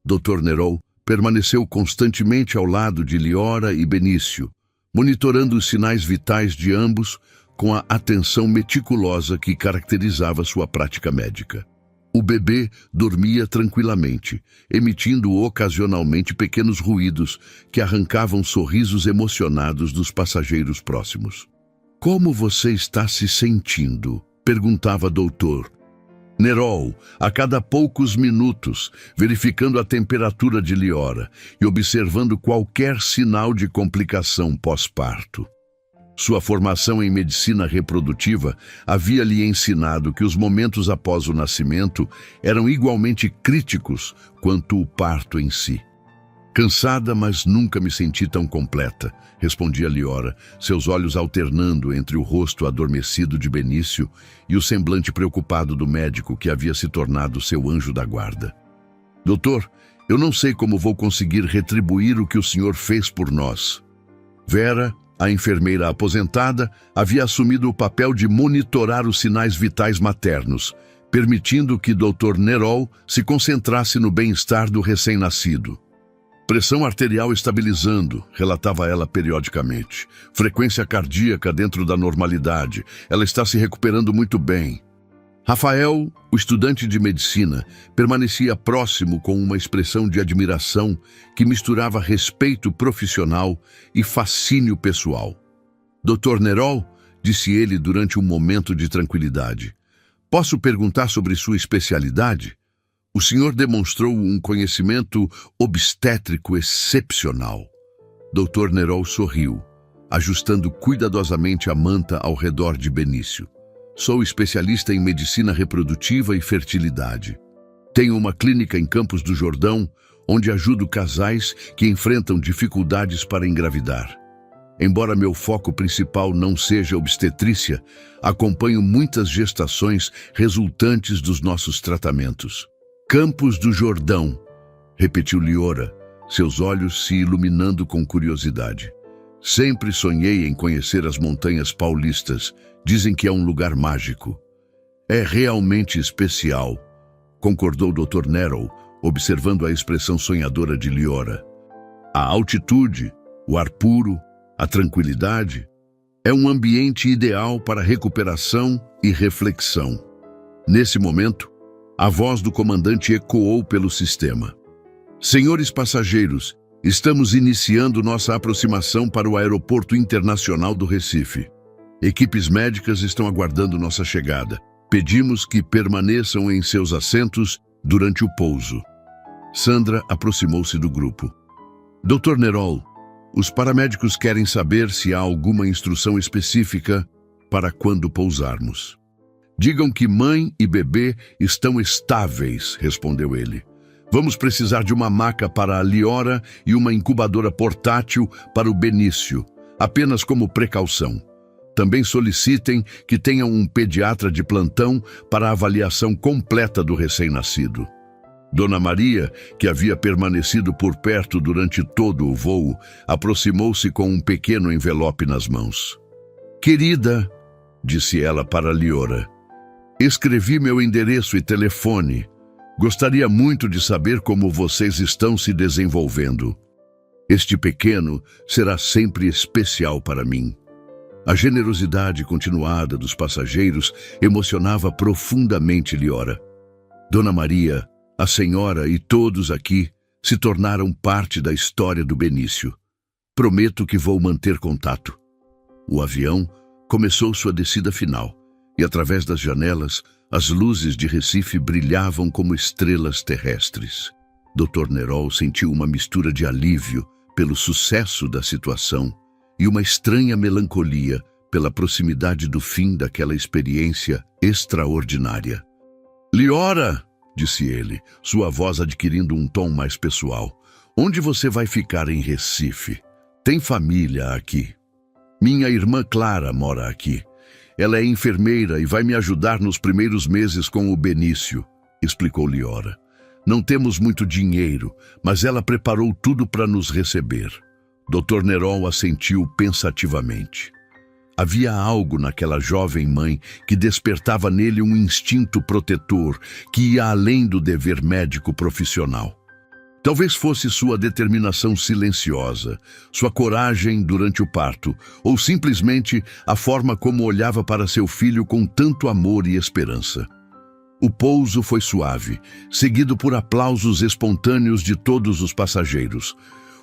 Dr. Nerol permaneceu constantemente ao lado de Liora e Benício, monitorando os sinais vitais de ambos com a atenção meticulosa que caracterizava sua prática médica. O bebê dormia tranquilamente, emitindo ocasionalmente pequenos ruídos que arrancavam sorrisos emocionados dos passageiros próximos. "Como você está se sentindo?", perguntava doutor Nerol, a cada poucos minutos, verificando a temperatura de Liora e observando qualquer sinal de complicação pós-parto. Sua formação em medicina reprodutiva havia lhe ensinado que os momentos após o nascimento eram igualmente críticos quanto o parto em si. "Cansada, mas nunca me senti tão completa", respondia Liora, seus olhos alternando entre o rosto adormecido de Benício e o semblante preocupado do médico que havia se tornado seu anjo da guarda. "Doutor, eu não sei como vou conseguir retribuir o que o senhor fez por nós." Vera, a enfermeira aposentada, havia assumido o papel de monitorar os sinais vitais maternos, permitindo que Dr. Nerol se concentrasse no bem-estar do recém-nascido. "Pressão arterial estabilizando", relatava ela periodicamente. "Frequência cardíaca dentro da normalidade. Ela está se recuperando muito bem." Rafael, o estudante de medicina, permanecia próximo com uma expressão de admiração que misturava respeito profissional e fascínio pessoal. "Dr. Nerol", disse ele durante um momento de tranquilidade, "posso perguntar sobre sua especialidade? O senhor demonstrou um conhecimento obstétrico excepcional." Dr. Nerol sorriu, ajustando cuidadosamente a manta ao redor de Benício. "Sou especialista em medicina reprodutiva e fertilidade. Tenho uma clínica em Campos do Jordão, onde ajudo casais que enfrentam dificuldades para engravidar. Embora meu foco principal não seja obstetrícia, acompanho muitas gestações resultantes dos nossos tratamentos." "Campos do Jordão", repetiu Liora, seus olhos se iluminando com curiosidade. "Sempre sonhei em conhecer as montanhas paulistas. Dizem que é um lugar mágico." "É realmente especial", concordou Dr. Nerol, observando a expressão sonhadora de Liora. "A altitude, o ar puro, a tranquilidade, é um ambiente ideal para recuperação e reflexão." Nesse momento, a voz do comandante ecoou pelo sistema. "Senhores passageiros, estamos iniciando nossa aproximação para o Aeroporto Internacional do Recife. Equipes médicas estão aguardando nossa chegada. Pedimos que permaneçam em seus assentos durante o pouso." Sandra aproximou-se do grupo. "Dr. Nerol, os paramédicos querem saber se há alguma instrução específica para quando pousarmos." "Digam que mãe e bebê estão estáveis", respondeu ele. "Vamos precisar de uma maca para a Liora e uma incubadora portátil para o Benício, apenas como precaução. Também solicitem que tenham um pediatra de plantão para a avaliação completa do recém-nascido." Dona Maria, que havia permanecido por perto durante todo o voo, aproximou-se com um pequeno envelope nas mãos. "Querida", disse ela para Liora, "escrevi meu endereço e telefone. Gostaria muito de saber como vocês estão se desenvolvendo. Este pequeno será sempre especial para mim." A generosidade continuada dos passageiros emocionava profundamente Liora. Dona Maria, a senhora e todos aqui se tornaram parte da história do Benício. Prometo que vou manter contato. O avião começou sua descida final e, através das janelas, as luzes de Recife brilhavam como estrelas terrestres. Dr. Nerol sentiu uma mistura de alívio pelo sucesso da situação e uma estranha melancolia pela proximidade do fim daquela experiência extraordinária. "Liora", disse ele, sua voz adquirindo um tom mais pessoal, "onde você vai ficar em Recife? Tem família aqui?" "Minha irmã Clara mora aqui. Ela é enfermeira e vai me ajudar nos primeiros meses com o Benício", explicou Liora. "Não temos muito dinheiro, mas ela preparou tudo para nos receber." Dr. Nerol assentiu pensativamente. Havia algo naquela jovem mãe que despertava nele um instinto protetor que ia além do dever médico profissional. Talvez fosse sua determinação silenciosa, sua coragem durante o parto, ou simplesmente a forma como olhava para seu filho com tanto amor e esperança. O pouso foi suave, seguido por aplausos espontâneos de todos os passageiros.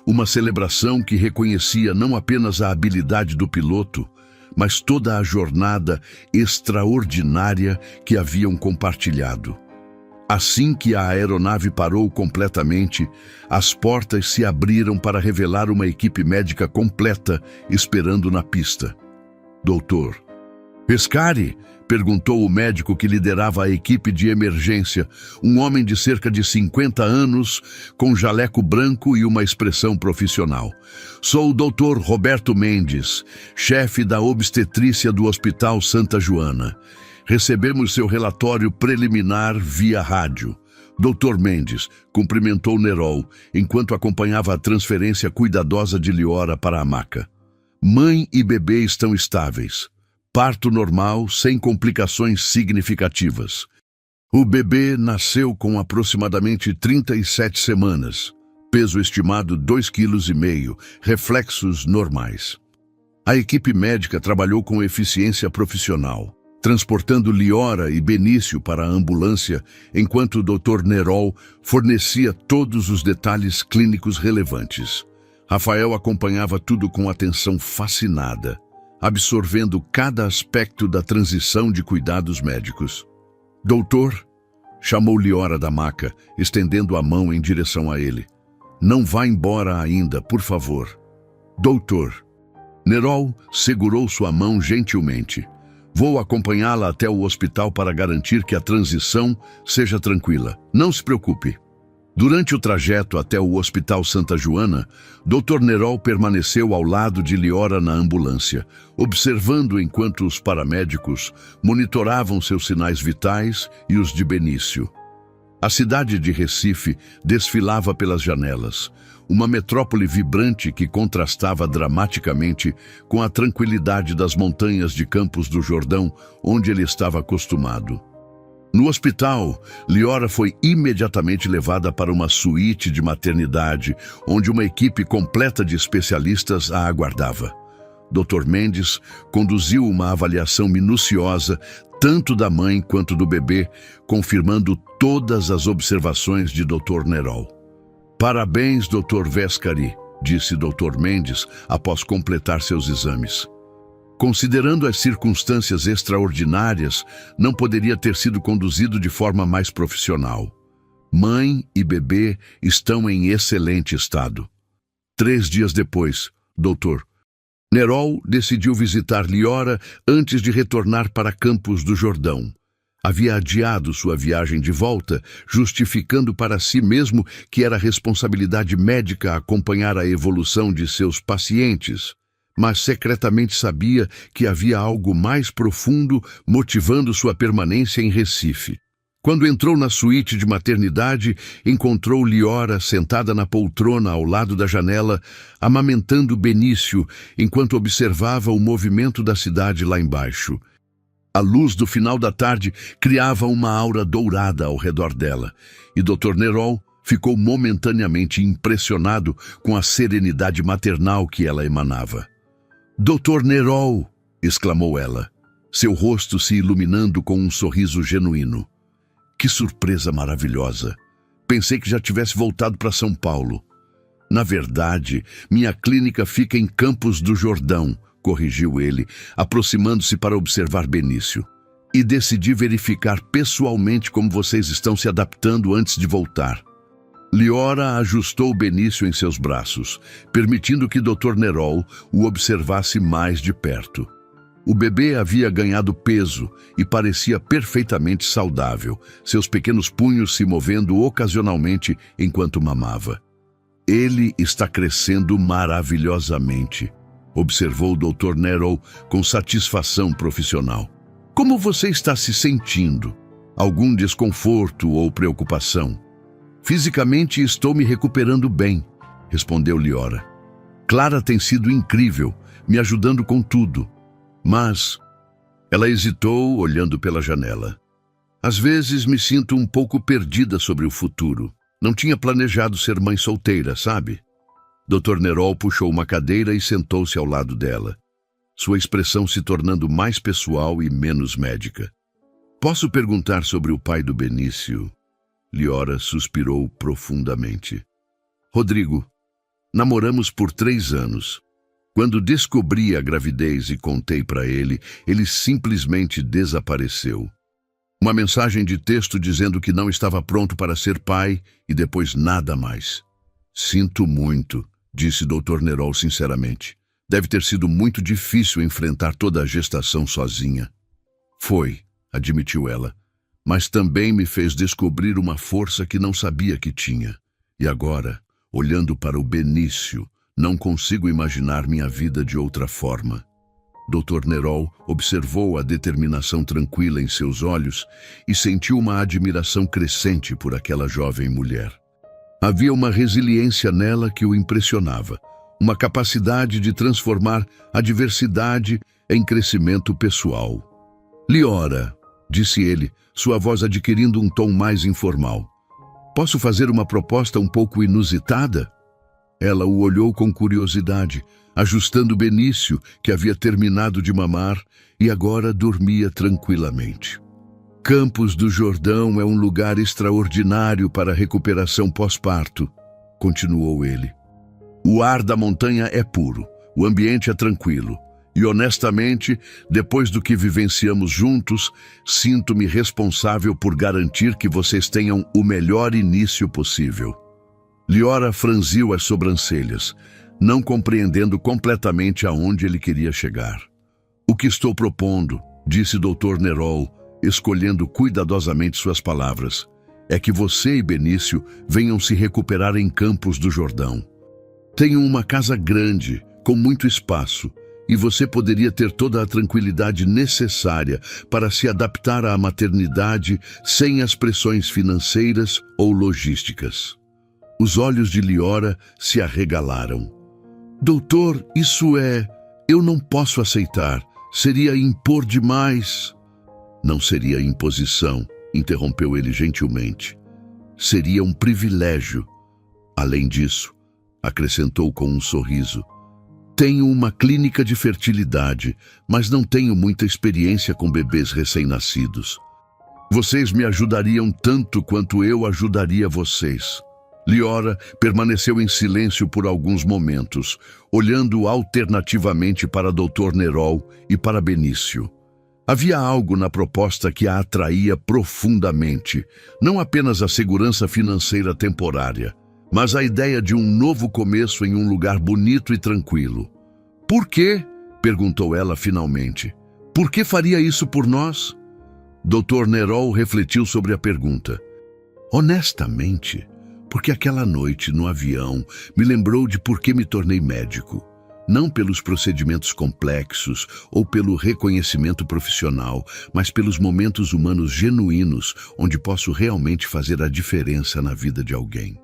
Uma celebração que reconhecia não apenas a habilidade do piloto, mas toda a jornada extraordinária que haviam compartilhado. Assim que a aeronave parou completamente, as portas se abriram para revelar uma equipe médica completa esperando na pista. Doutor Pescari? Perguntou o médico que liderava a equipe de emergência, um homem de cerca de 50 anos, com jaleco branco e uma expressão profissional. Sou o Dr. Roberto Mendes, chefe da obstetrícia do Hospital Santa Joana. Recebemos seu relatório preliminar via rádio. Dr. Mendes cumprimentou Nerol, enquanto acompanhava a transferência cuidadosa de Liora para a maca. Mãe e bebê estão estáveis. Parto normal, sem complicações significativas. O bebê nasceu com aproximadamente 37 semanas. Peso estimado 2,5 kg, reflexos normais. A equipe médica trabalhou com eficiência profissional, transportando Liora e Benício para a ambulância, enquanto o Dr. Nerol fornecia todos os detalhes clínicos relevantes. Rafael acompanhava tudo com atenção fascinada, absorvendo cada aspecto da transição de cuidados médicos. Doutor, chamou Liora da maca, estendendo a mão em direção a ele. Não vá embora ainda, por favor. Doutor. Nerol segurou sua mão gentilmente. Vou acompanhá-la até o hospital para garantir que a transição seja tranquila. Não se preocupe. Durante o trajeto até o Hospital Santa Joana, Dr. Nerol permaneceu ao lado de Liora na ambulância, observando enquanto os paramédicos monitoravam seus sinais vitais e os de Benício. A cidade de Recife desfilava pelas janelas, uma metrópole vibrante que contrastava dramaticamente com a tranquilidade das montanhas de Campos do Jordão, onde ele estava acostumado. No hospital, Liora foi imediatamente levada para uma suíte de maternidade, onde uma equipe completa de especialistas a aguardava. Dr. Mendes conduziu uma avaliação minuciosa, tanto da mãe quanto do bebê, confirmando todas as observações de Dr. Nerol. Parabéns, Dr. Pescari, disse Dr. Mendes após completar seus exames. Considerando as circunstâncias extraordinárias, não poderia ter sido conduzido de forma mais profissional. Mãe e bebê estão em excelente estado. 3 dias depois, Dr. Nerol decidiu visitar Liora antes de retornar para Campos do Jordão. Havia adiado sua viagem de volta, justificando para si mesmo que era responsabilidade médica acompanhar a evolução de seus pacientes, mas secretamente sabia que havia algo mais profundo motivando sua permanência em Recife. Quando entrou na suíte de maternidade, encontrou Liora sentada na poltrona ao lado da janela, amamentando Benício, enquanto observava o movimento da cidade lá embaixo. A luz do final da tarde criava uma aura dourada ao redor dela, e Dr. Nerol ficou momentaneamente impressionado com a serenidade maternal que ela emanava. Dr. Nerol! Exclamou ela, seu rosto se iluminando com um sorriso genuíno. Que surpresa maravilhosa! Pensei que já tivesse voltado para São Paulo. Na verdade, minha clínica fica em Campos do Jordão, corrigiu ele, aproximando-se para observar Benício. E decidi verificar pessoalmente como vocês estão se adaptando antes de voltar. Liora ajustou Benício em seus braços, permitindo que Dr. Nerol o observasse mais de perto. O bebê havia ganhado peso e parecia perfeitamente saudável, seus pequenos punhos se movendo ocasionalmente enquanto mamava. Ele está crescendo maravilhosamente, observou o Dr. Nerol com satisfação profissional. Como você está se sentindo? Algum desconforto ou preocupação? Fisicamente estou me recuperando bem, respondeu Liora. Clara tem sido incrível, me ajudando com tudo. Mas ela hesitou, olhando pela janela. Às vezes me sinto um pouco perdida sobre o futuro. Não tinha planejado ser mãe solteira, sabe? Dr. Nerol puxou uma cadeira e sentou-se ao lado dela, sua expressão se tornando mais pessoal e menos médica. Posso perguntar sobre o pai do Benício? Liora suspirou profundamente. Rodrigo, namoramos por 3 anos. Quando descobri a gravidez e contei para ele, ele simplesmente desapareceu. Uma mensagem de texto dizendo que não estava pronto para ser pai e depois nada mais. Sinto muito, disse Dr. Nerol sinceramente. Deve ter sido muito difícil enfrentar toda a gestação sozinha. Foi, admitiu ela, mas também me fez descobrir uma força que não sabia que tinha. E agora, olhando para o Benício, não consigo imaginar minha vida de outra forma. Dr. Nerol observou a determinação tranquila em seus olhos e sentiu uma admiração crescente por aquela jovem mulher. Havia uma resiliência nela que o impressionava, uma capacidade de transformar a adversidade em crescimento pessoal. Liora, disse ele, sua voz adquirindo um tom mais informal. Posso fazer uma proposta um pouco inusitada? Ela o olhou com curiosidade, ajustando Benício, que havia terminado de mamar e agora dormia tranquilamente. Campos do Jordão é um lugar extraordinário para a recuperação pós-parto, continuou ele. O ar da montanha é puro, o ambiente é tranquilo. E honestamente, depois do que vivenciamos juntos, sinto-me responsável por garantir que vocês tenham o melhor início possível. Liora franziu as sobrancelhas, não compreendendo completamente aonde ele queria chegar. O que estou propondo, disse Dr. Nerol, escolhendo cuidadosamente suas palavras, é que você e Benício venham se recuperar em Campos do Jordão. Tenho uma casa grande, com muito espaço, e você poderia ter toda a tranquilidade necessária para se adaptar à maternidade sem as pressões financeiras ou logísticas. Os olhos de Liora se arregalaram. Doutor, isso eu não posso aceitar. Seria impor demais. Não seria imposição, interrompeu ele gentilmente. Seria um privilégio. Além disso, acrescentou com um sorriso, tenho uma clínica de fertilidade, mas não tenho muita experiência com bebês recém-nascidos. Vocês me ajudariam tanto quanto eu ajudaria vocês. Liora permaneceu em silêncio por alguns momentos, olhando alternativamente para Dr. Nerol e para Benício. Havia algo na proposta que a atraía profundamente, não apenas a segurança financeira temporária, mas a ideia de um novo começo em um lugar bonito e tranquilo. Por quê? Perguntou ela finalmente. Por que faria isso por nós? Dr. Nerol refletiu sobre a pergunta. Honestamente, porque aquela noite no avião me lembrou de por que me tornei médico. Não pelos procedimentos complexos ou pelo reconhecimento profissional, mas pelos momentos humanos genuínos onde posso realmente fazer a diferença na vida de alguém.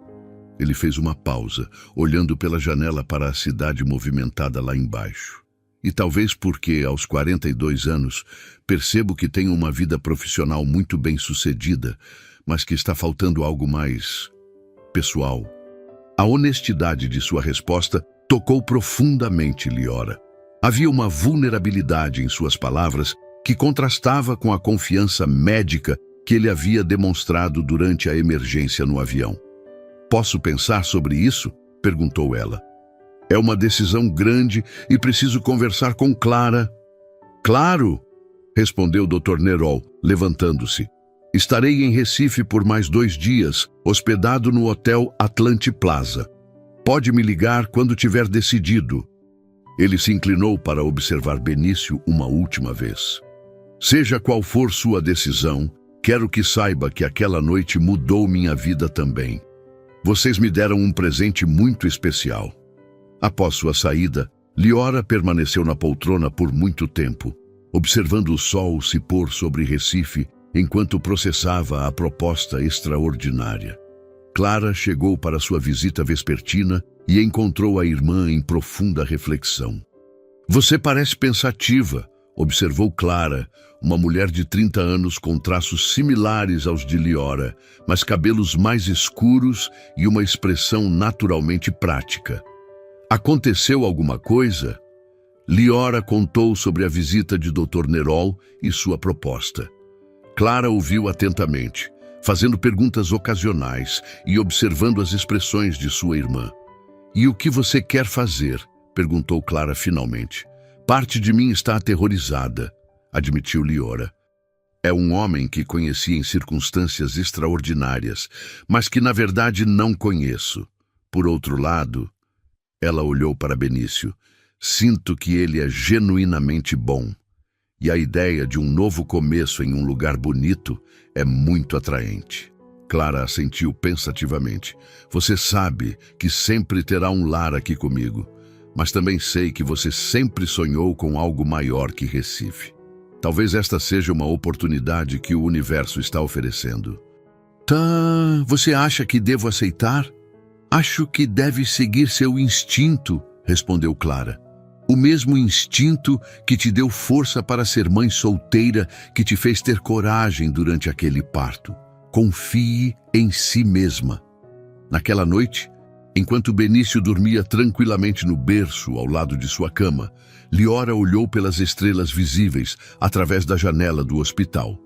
Ele fez uma pausa, olhando pela janela para a cidade movimentada lá embaixo. E talvez porque, aos 42 anos, percebo que tenho uma vida profissional muito bem-sucedida, mas que está faltando algo mais pessoal. A honestidade de sua resposta tocou profundamente Liora. Havia uma vulnerabilidade em suas palavras que contrastava com a confiança médica que ele havia demonstrado durante a emergência no avião. Posso pensar sobre isso? Perguntou ela. É uma decisão grande e preciso conversar com Clara. Claro, respondeu Dr. Nerol, levantando-se. Estarei em Recife por mais 2 dias, hospedado no Hotel Atlante Plaza. Pode me ligar quando tiver decidido. Ele se inclinou para observar Benício uma última vez. Seja qual for sua decisão, quero que saiba que aquela noite mudou minha vida também. Vocês me deram um presente muito especial. Após sua saída, Liora permaneceu na poltrona por muito tempo, observando o sol se pôr sobre Recife enquanto processava a proposta extraordinária. Clara chegou para sua visita vespertina e encontrou a irmã em profunda reflexão. Você parece pensativa, observou Clara, uma mulher de 30 anos com traços similares aos de Liora, mas cabelos mais escuros e uma expressão naturalmente prática. Aconteceu alguma coisa? Liora contou sobre a visita de Dr. Nerol e sua proposta. Clara ouviu atentamente, fazendo perguntas ocasionais e observando as expressões de sua irmã. "E o que você quer fazer?" perguntou Clara finalmente. "Parte de mim está aterrorizada", admitiu Liora. "É um homem que conheci em circunstâncias extraordinárias, mas que na verdade não conheço. Por outro lado," ela olhou para Benício, "sinto que ele é genuinamente bom. E a ideia de um novo começo em um lugar bonito é muito atraente." Clara assentiu pensativamente. "Você sabe que sempre terá um lar aqui comigo, mas também sei que você sempre sonhou com algo maior que Recife. Talvez esta seja uma oportunidade que o universo está oferecendo." "Tá, você acha que devo aceitar?" "Acho que deve seguir seu instinto", respondeu Clara. "O mesmo instinto que te deu força para ser mãe solteira, que te fez ter coragem durante aquele parto. Confie em si mesma." Naquela noite, enquanto Benício dormia tranquilamente no berço ao lado de sua cama, Liora olhou pelas estrelas visíveis através da janela do hospital.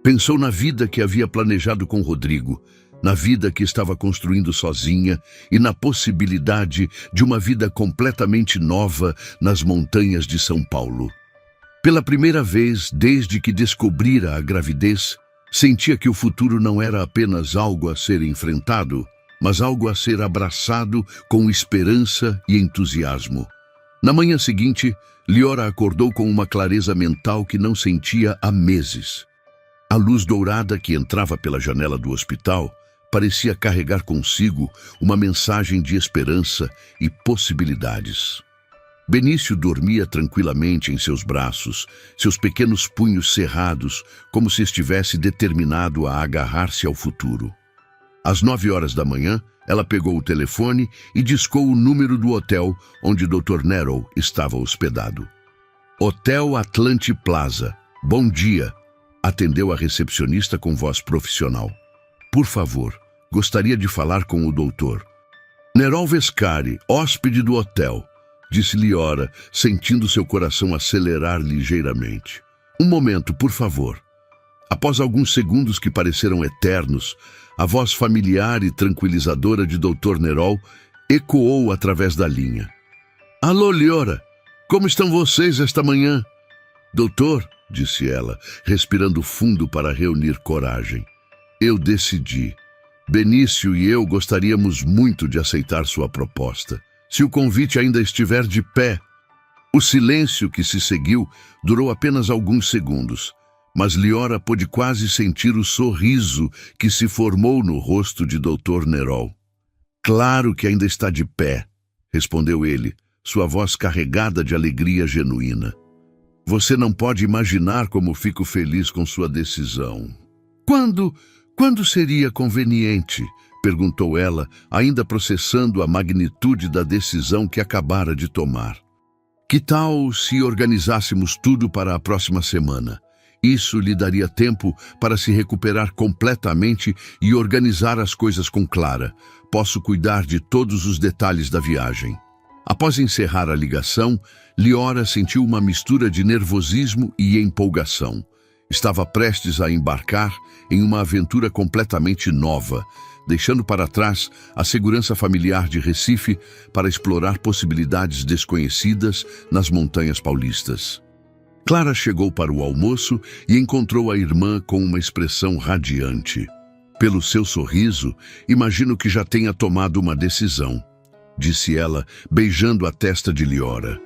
Pensou na vida que havia planejado com Rodrigo, na vida que estava construindo sozinha e na possibilidade de uma vida completamente nova nas montanhas de São Paulo. Pela primeira vez desde que descobrira a gravidez, sentia que o futuro não era apenas algo a ser enfrentado, mas algo a ser abraçado com esperança e entusiasmo. Na manhã seguinte, Liora acordou com uma clareza mental que não sentia há meses. A luz dourada que entrava pela janela do hospital parecia carregar consigo uma mensagem de esperança e possibilidades. Benício dormia tranquilamente em seus braços, seus pequenos punhos cerrados, como se estivesse determinado a agarrar-se ao futuro. Às 9 horas da manhã, ela pegou o telefone e discou o número do hotel onde Dr. Nerol estava hospedado. "Hotel Atlante Plaza. Bom dia", atendeu a recepcionista com voz profissional. "Por favor, gostaria de falar com o doutor." "Nerol Vescari, hóspede do hotel", disse Liora, sentindo seu coração acelerar ligeiramente. "Um momento, por favor." Após alguns segundos que pareceram eternos, a voz familiar e tranquilizadora de Dr. Nerol ecoou através da linha. "Alô, Liora, como estão vocês esta manhã?" "Doutor", disse ela, respirando fundo para reunir coragem, "eu decidi. Benício e eu gostaríamos muito de aceitar sua proposta, se o convite ainda estiver de pé." O silêncio que se seguiu durou apenas alguns segundos, mas Liora pôde quase sentir o sorriso que se formou no rosto de Dr. Nerol. "Claro que ainda está de pé", respondeu ele, sua voz carregada de alegria genuína. "Você não pode imaginar como fico feliz com sua decisão." Quando seria conveniente?" perguntou ela, ainda processando a magnitude da decisão que acabara de tomar. "Que tal se organizássemos tudo para a próxima semana? Isso lhe daria tempo para se recuperar completamente e organizar as coisas com Clara. Posso cuidar de todos os detalhes da viagem." Após encerrar a ligação, Liora sentiu uma mistura de nervosismo e empolgação. Estava prestes a embarcar em uma aventura completamente nova, deixando para trás a segurança familiar de Recife para explorar possibilidades desconhecidas nas montanhas paulistas. Clara chegou para o almoço e encontrou a irmã com uma expressão radiante. "Pelo seu sorriso, imagino que já tenha tomado uma decisão", disse ela, beijando a testa de Liora.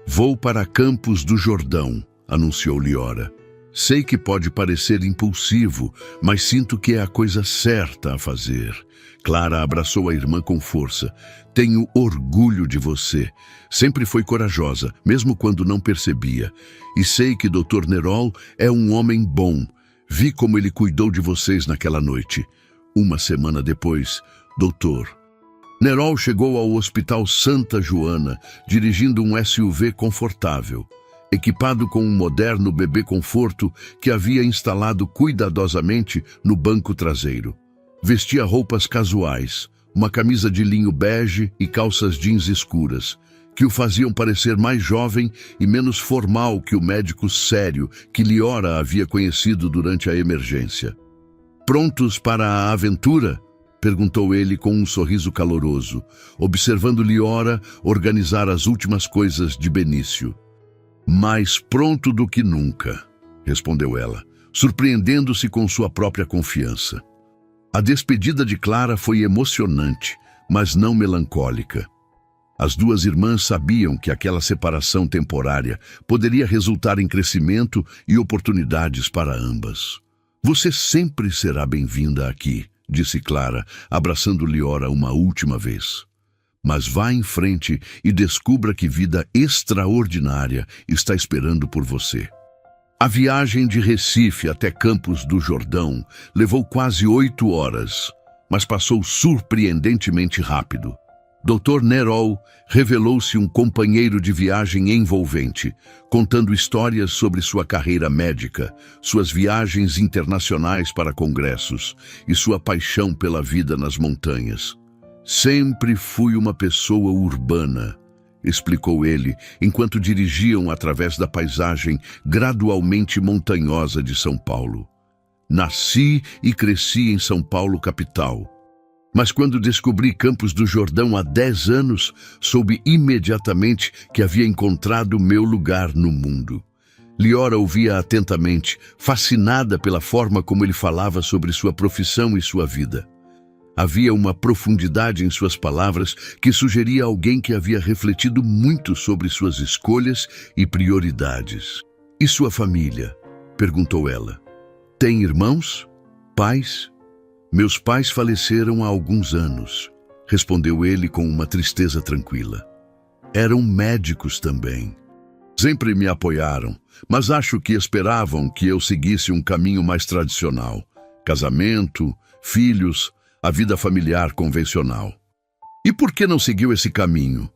"Vou para Campos do Jordão", anunciou Liora. "Sei que pode parecer impulsivo, mas sinto que é a coisa certa a fazer." Clara abraçou a irmã com força. "Tenho orgulho de você. Sempre foi corajosa, mesmo quando não percebia. E sei que Dr. Nerol é um homem bom. Vi como ele cuidou de vocês naquela noite." Uma semana depois, Dr. Nerol chegou ao Hospital Santa Joana, dirigindo um SUV confortável. equipado com um moderno bebê conforto que havia instalado cuidadosamente no banco traseiro. Vestia roupas casuais, uma camisa de linho bege e calças jeans escuras, que o faziam parecer mais jovem e menos formal que o médico sério que Liora havia conhecido durante a emergência. "Prontos para a aventura?" perguntou ele com um sorriso caloroso, observando Liora organizar as últimas coisas de Benício. "Mais pronto do que nunca", respondeu ela, surpreendendo-se com sua própria confiança. A despedida de Clara foi emocionante, mas não melancólica. As duas irmãs sabiam que aquela separação temporária poderia resultar em crescimento e oportunidades para ambas. "Você sempre será bem-vinda aqui", disse Clara, abraçando Liora uma última vez. "Mas vá em frente e descubra que vida extraordinária está esperando por você." A viagem de Recife até Campos do Jordão levou quase 8 horas, mas passou surpreendentemente rápido. Dr. Nerol revelou-se um companheiro de viagem envolvente, contando histórias sobre sua carreira médica, suas viagens internacionais para congressos e sua paixão pela vida nas montanhas. "Sempre fui uma pessoa urbana", explicou ele, enquanto dirigiam através da paisagem gradualmente montanhosa de São Paulo. "Nasci e cresci em São Paulo, capital. Mas quando descobri Campos do Jordão há 10 anos, soube imediatamente que havia encontrado meu lugar no mundo." Liora ouvia atentamente, fascinada pela forma como ele falava sobre sua profissão e sua vida. Havia uma profundidade em suas palavras que sugeria alguém que havia refletido muito sobre suas escolhas e prioridades. "E sua família?" perguntou ela. "Tem irmãos? Pais?" "Meus pais faleceram há alguns anos", respondeu ele com uma tristeza tranquila. "Eram médicos também. Sempre me apoiaram, mas acho que esperavam que eu seguisse um caminho mais tradicional. Casamento, filhos, a vida familiar convencional." "E por que não seguiu esse caminho?"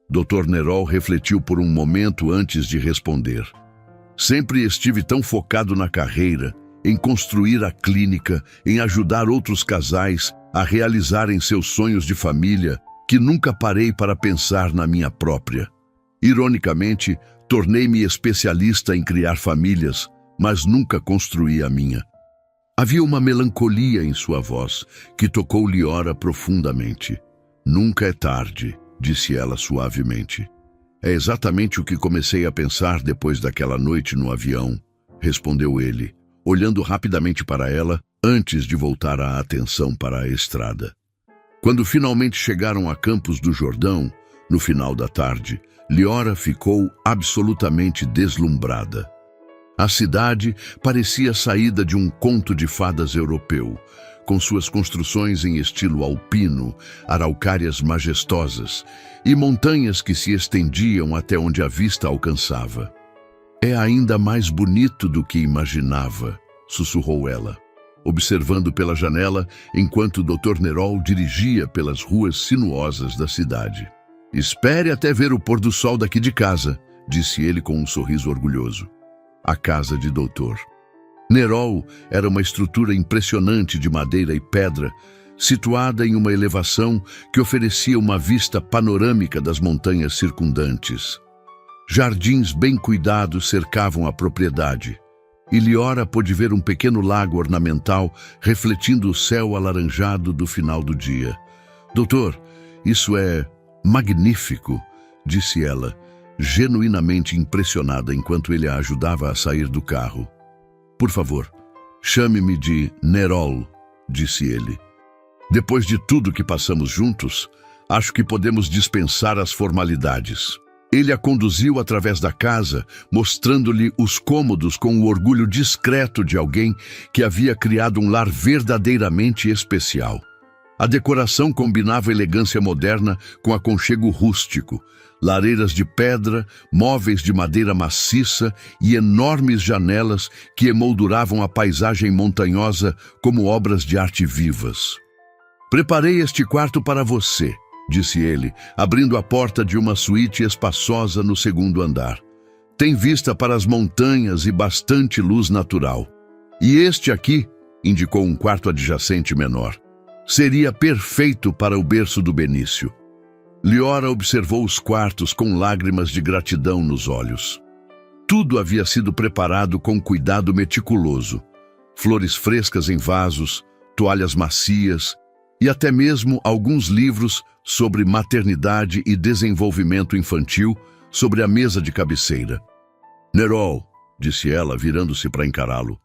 Dr. Nerol refletiu por um momento antes de responder. "Sempre estive tão focado na carreira, em construir a clínica, em ajudar outros casais a realizarem seus sonhos de família, que nunca parei para pensar na minha própria. Ironicamente, tornei-me especialista em criar famílias, mas nunca construí a minha." Havia uma melancolia em sua voz que tocou Liora profundamente. "Nunca é tarde", disse ela suavemente. "É exatamente o que comecei a pensar depois daquela noite no avião", respondeu ele, olhando rapidamente para ela antes de voltar a atenção para a estrada. Quando finalmente chegaram a Campos do Jordão, no final da tarde, Liora ficou absolutamente deslumbrada. A cidade parecia saída de um conto de fadas europeu, com suas construções em estilo alpino, araucárias majestosas e montanhas que se estendiam até onde a vista alcançava. "É ainda mais bonito do que imaginava", sussurrou ela, observando pela janela enquanto Dr. Nerol dirigia pelas ruas sinuosas da cidade. "Espere até ver o pôr do sol daqui de casa", disse ele com um sorriso orgulhoso. A casa de Dr. Nerol era uma estrutura impressionante de madeira e pedra, situada em uma elevação que oferecia uma vista panorâmica das montanhas circundantes. Jardins bem cuidados cercavam a propriedade, e Liora pôde ver um pequeno lago ornamental refletindo o céu alaranjado do final do dia. "Doutor, isso é magnífico", disse ela, genuinamente impressionada enquanto ele a ajudava a sair do carro. "Por favor, chame-me de Nerol", disse ele. "Depois de tudo que passamos juntos, acho que podemos dispensar as formalidades." Ele a conduziu através da casa, mostrando-lhe os cômodos com o orgulho discreto de alguém que havia criado um lar verdadeiramente especial. A decoração combinava elegância moderna com aconchego rústico, lareiras de pedra, móveis de madeira maciça e enormes janelas que emolduravam a paisagem montanhosa como obras de arte vivas. "Preparei este quarto para você", disse ele, abrindo a porta de uma suíte espaçosa no segundo andar. Tem vista para as montanhas e bastante luz natural. E este aqui, indicou um quarto adjacente menor, seria perfeito para o berço do Benício. Liora observou os quartos com lágrimas de gratidão nos olhos. Tudo havia sido preparado com cuidado meticuloso. Flores frescas em vasos, toalhas macias e até mesmo alguns livros sobre maternidade e desenvolvimento infantil sobre a mesa de cabeceira. Nerol, disse ela, virando-se para encará-lo,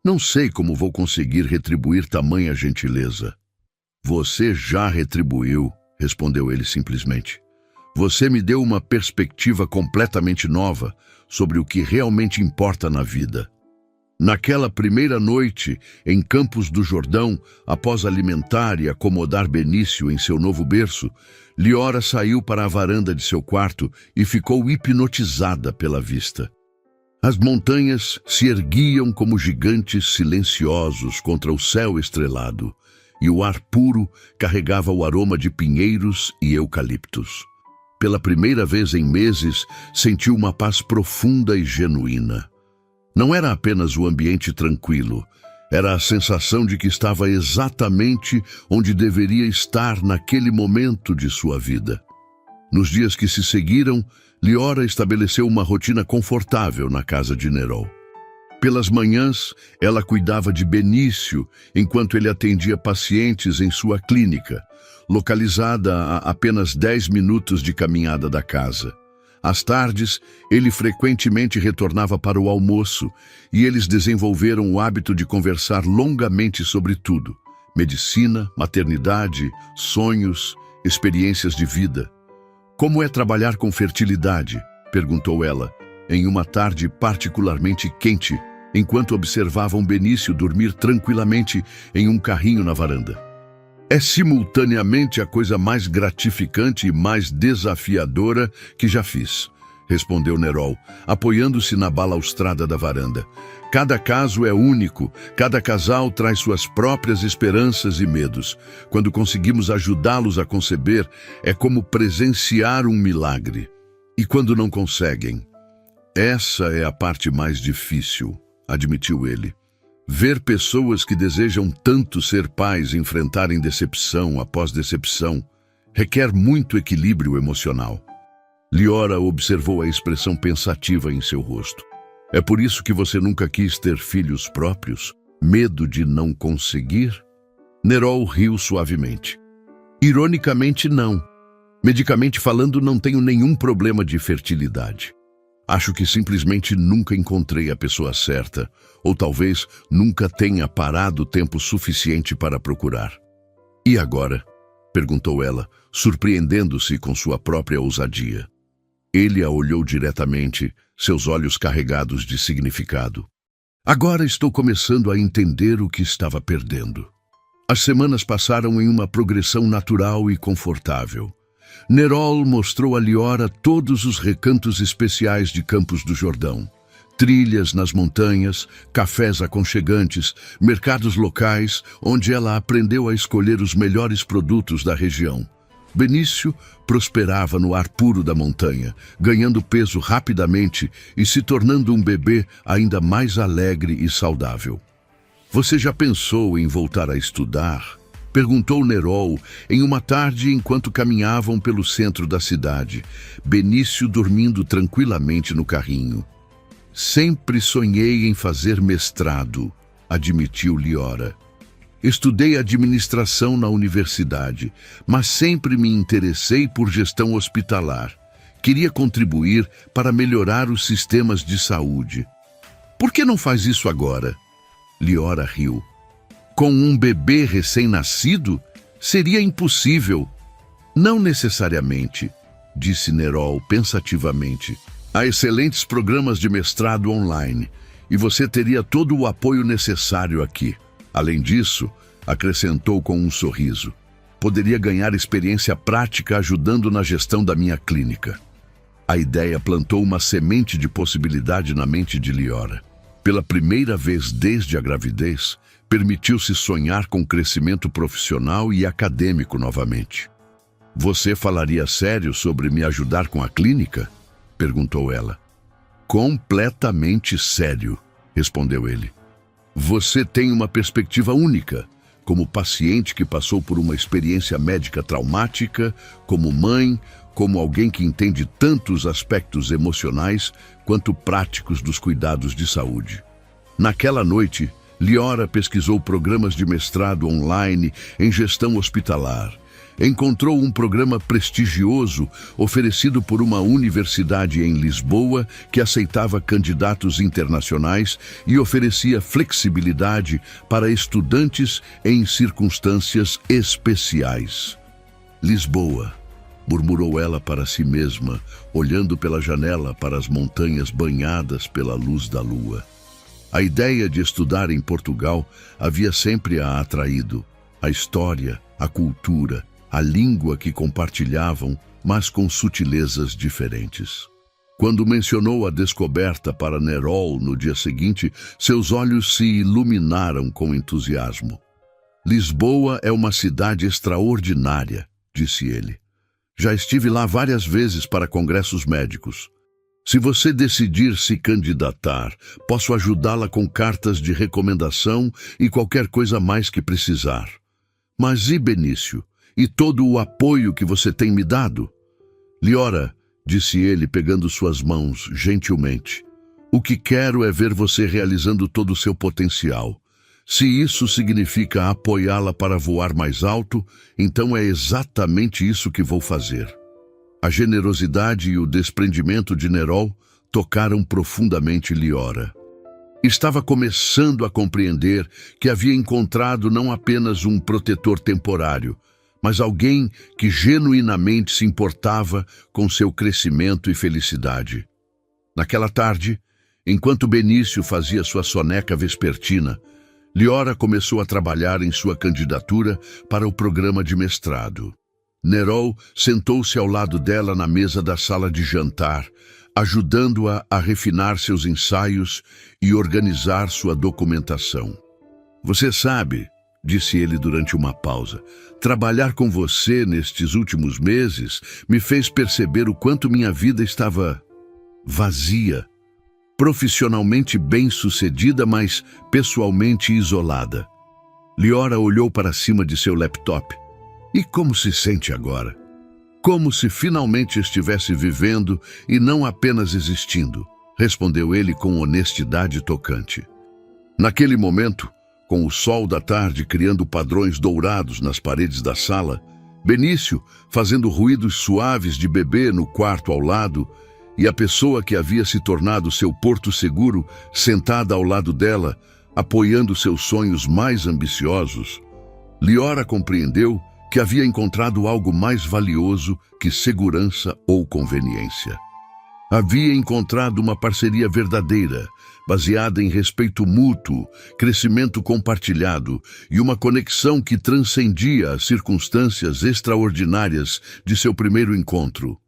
não sei como vou conseguir retribuir tamanha gentileza. Você já retribuiu, respondeu ele simplesmente. Você me deu uma perspectiva completamente nova sobre o que realmente importa na vida. Naquela primeira noite, em Campos do Jordão, após alimentar e acomodar Benício em seu novo berço, Liora saiu para a varanda de seu quarto e ficou hipnotizada pela vista. As montanhas se erguiam como gigantes silenciosos contra o céu estrelado, e o ar puro carregava o aroma de pinheiros e eucaliptos. Pela primeira vez em meses, sentiu uma paz profunda e genuína. Não era apenas o ambiente tranquilo, era a sensação de que estava exatamente onde deveria estar naquele momento de sua vida. Nos dias que se seguiram, Liora estabeleceu uma rotina confortável na casa de Nerol. Pelas manhãs, ela cuidava de Benício enquanto ele atendia pacientes em sua clínica, localizada a apenas 10 minutos de caminhada da casa. Às tardes, ele frequentemente retornava para o almoço e eles desenvolveram o hábito de conversar longamente sobre tudo: medicina, maternidade, sonhos, experiências de vida. Como é trabalhar com fertilidade? Perguntou ela, em uma tarde particularmente quente, enquanto observavam Benício dormir tranquilamente em um carrinho na varanda. É simultaneamente a coisa mais gratificante e mais desafiadora que já fiz, respondeu Nerol, apoiando-se na balaustrada da varanda. Cada caso é único, cada casal traz suas próprias esperanças e medos. Quando conseguimos ajudá-los a conceber, é como presenciar um milagre. E quando não conseguem? Essa é a parte mais difícil, admitiu ele. Ver pessoas que desejam tanto ser pais enfrentarem decepção após decepção requer muito equilíbrio emocional. Liora observou a expressão pensativa em seu rosto. É por isso que você nunca quis ter filhos próprios? Medo de não conseguir? Nerol riu suavemente. Ironicamente, não. Medicamente falando, não tenho nenhum problema de fertilidade. Acho que simplesmente nunca encontrei a pessoa certa, ou talvez nunca tenha parado tempo suficiente para procurar. E agora? Perguntou ela, surpreendendo-se com sua própria ousadia. Ele a olhou diretamente, seus olhos carregados de significado. Agora estou começando a entender o que estava perdendo. As semanas passaram em uma progressão natural e confortável. Nerol mostrou a Liora todos os recantos especiais de Campos do Jordão. Trilhas nas montanhas, cafés aconchegantes, mercados locais, onde ela aprendeu a escolher os melhores produtos da região. Benício prosperava no ar puro da montanha, ganhando peso rapidamente e se tornando um bebê ainda mais alegre e saudável. Você já pensou em voltar a estudar? Perguntou Nerol em uma tarde enquanto caminhavam pelo centro da cidade, Benício dormindo tranquilamente no carrinho. Sempre sonhei em fazer mestrado, admitiu Liora. Estudei administração na universidade, mas sempre me interessei por gestão hospitalar. Queria contribuir para melhorar os sistemas de saúde. Por que não faz isso agora? Liora riu. Com um bebê recém-nascido, seria impossível. Não necessariamente, disse Nerol pensativamente. Há excelentes programas de mestrado online, e você teria todo o apoio necessário aqui. Além disso, acrescentou com um sorriso, poderia ganhar experiência prática ajudando na gestão da minha clínica. A ideia plantou uma semente de possibilidade na mente de Liora. Pela primeira vez desde a gravidez, permitiu-se sonhar com crescimento profissional e acadêmico novamente. Você falaria sério sobre me ajudar com a clínica? Perguntou ela. Completamente sério, respondeu ele. Você tem uma perspectiva única, como paciente que passou por uma experiência médica traumática, como mãe, como alguém que entende tantos aspectos emocionais quanto práticos dos cuidados de saúde. Naquela noite, Liora pesquisou programas de mestrado online em gestão hospitalar. Encontrou um programa prestigioso oferecido por uma universidade em Lisboa que aceitava candidatos internacionais e oferecia flexibilidade para estudantes em circunstâncias especiais. Lisboa, murmurou ela para si mesma, olhando pela janela para as montanhas banhadas pela luz da lua. A ideia de estudar em Portugal havia sempre a atraído. A história, a cultura, a língua que compartilhavam, mas com sutilezas diferentes. Quando mencionou a descoberta para Nerol no dia seguinte, seus olhos se iluminaram com entusiasmo. Lisboa é uma cidade extraordinária, disse ele. Já estive lá várias vezes para congressos médicos. Se você decidir se candidatar, posso ajudá-la com cartas de recomendação e qualquer coisa mais que precisar. Mas e Benício? E todo o apoio que você tem me dado? Liora, disse ele pegando suas mãos gentilmente, o que quero é ver você realizando todo o seu potencial. Se isso significa apoiá-la para voar mais alto, então é exatamente isso que vou fazer. A generosidade e o desprendimento de Nerol tocaram profundamente Liora. Estava começando a compreender que havia encontrado não apenas um protetor temporário, mas alguém que genuinamente se importava com seu crescimento e felicidade. Naquela tarde, enquanto Benício fazia sua soneca vespertina, Liora começou a trabalhar em sua candidatura para o programa de mestrado. Nerol sentou-se ao lado dela na mesa da sala de jantar, ajudando-a a refinar seus ensaios e organizar sua documentação. Você sabe, disse ele durante uma pausa, trabalhar com você nestes últimos meses me fez perceber o quanto minha vida estava vazia, profissionalmente bem-sucedida, mas pessoalmente isolada. Liora olhou para cima de seu laptop. E como se sente agora? Como se finalmente estivesse vivendo e não apenas existindo, respondeu ele com honestidade tocante. Naquele momento, com o sol da tarde criando padrões dourados nas paredes da sala, Benício fazendo ruídos suaves de bebê no quarto ao lado, e a pessoa que havia se tornado seu porto seguro sentada ao lado dela, apoiando seus sonhos mais ambiciosos, Liora compreendeu que havia encontrado algo mais valioso que segurança ou conveniência. Havia encontrado uma parceria verdadeira, baseada em respeito mútuo, crescimento compartilhado e uma conexão que transcendia as circunstâncias extraordinárias de seu primeiro encontro.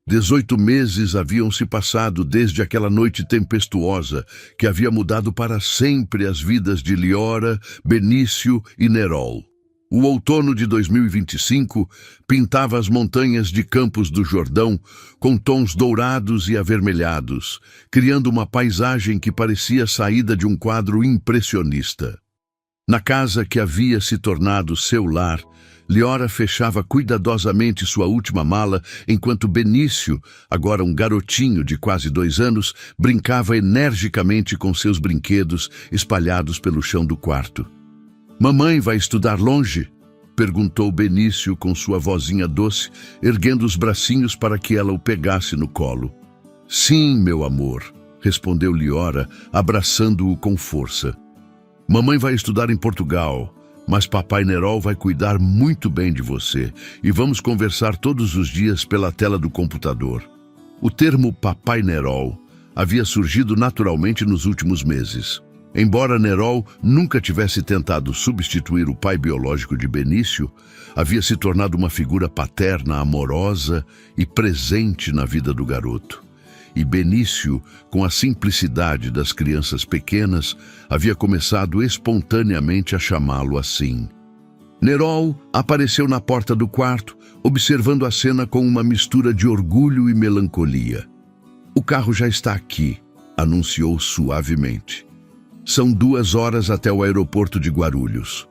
18 meses haviam se passado desde aquela noite tempestuosa que havia mudado para sempre as vidas de Liora, Benício e Nerol. O outono de 2025 pintava as montanhas de Campos do Jordão com tons dourados e avermelhados, criando uma paisagem que parecia saída de um quadro impressionista. Na casa que havia se tornado seu lar, Liora fechava cuidadosamente sua última mala, enquanto Benício, agora um garotinho de quase 2 anos, brincava energicamente com seus brinquedos espalhados pelo chão do quarto. Mamãe vai estudar longe? Perguntou Benício com sua vozinha doce, erguendo os bracinhos para que ela o pegasse no colo. Sim, meu amor, respondeu Liora, abraçando-o com força. Mamãe vai estudar em Portugal, mas Papai Nerol vai cuidar muito bem de você e vamos conversar todos os dias pela tela do computador. O termo Papai Nerol havia surgido naturalmente nos últimos meses. Embora Nerol nunca tivesse tentado substituir o pai biológico de Benício, havia se tornado uma figura paterna amorosa e presente na vida do garoto. E Benício, com a simplicidade das crianças pequenas, havia começado espontaneamente a chamá-lo assim. Nerol apareceu na porta do quarto, observando a cena com uma mistura de orgulho e melancolia. O carro já está aqui, anunciou suavemente. São 2 horas até o aeroporto de Guarulhos.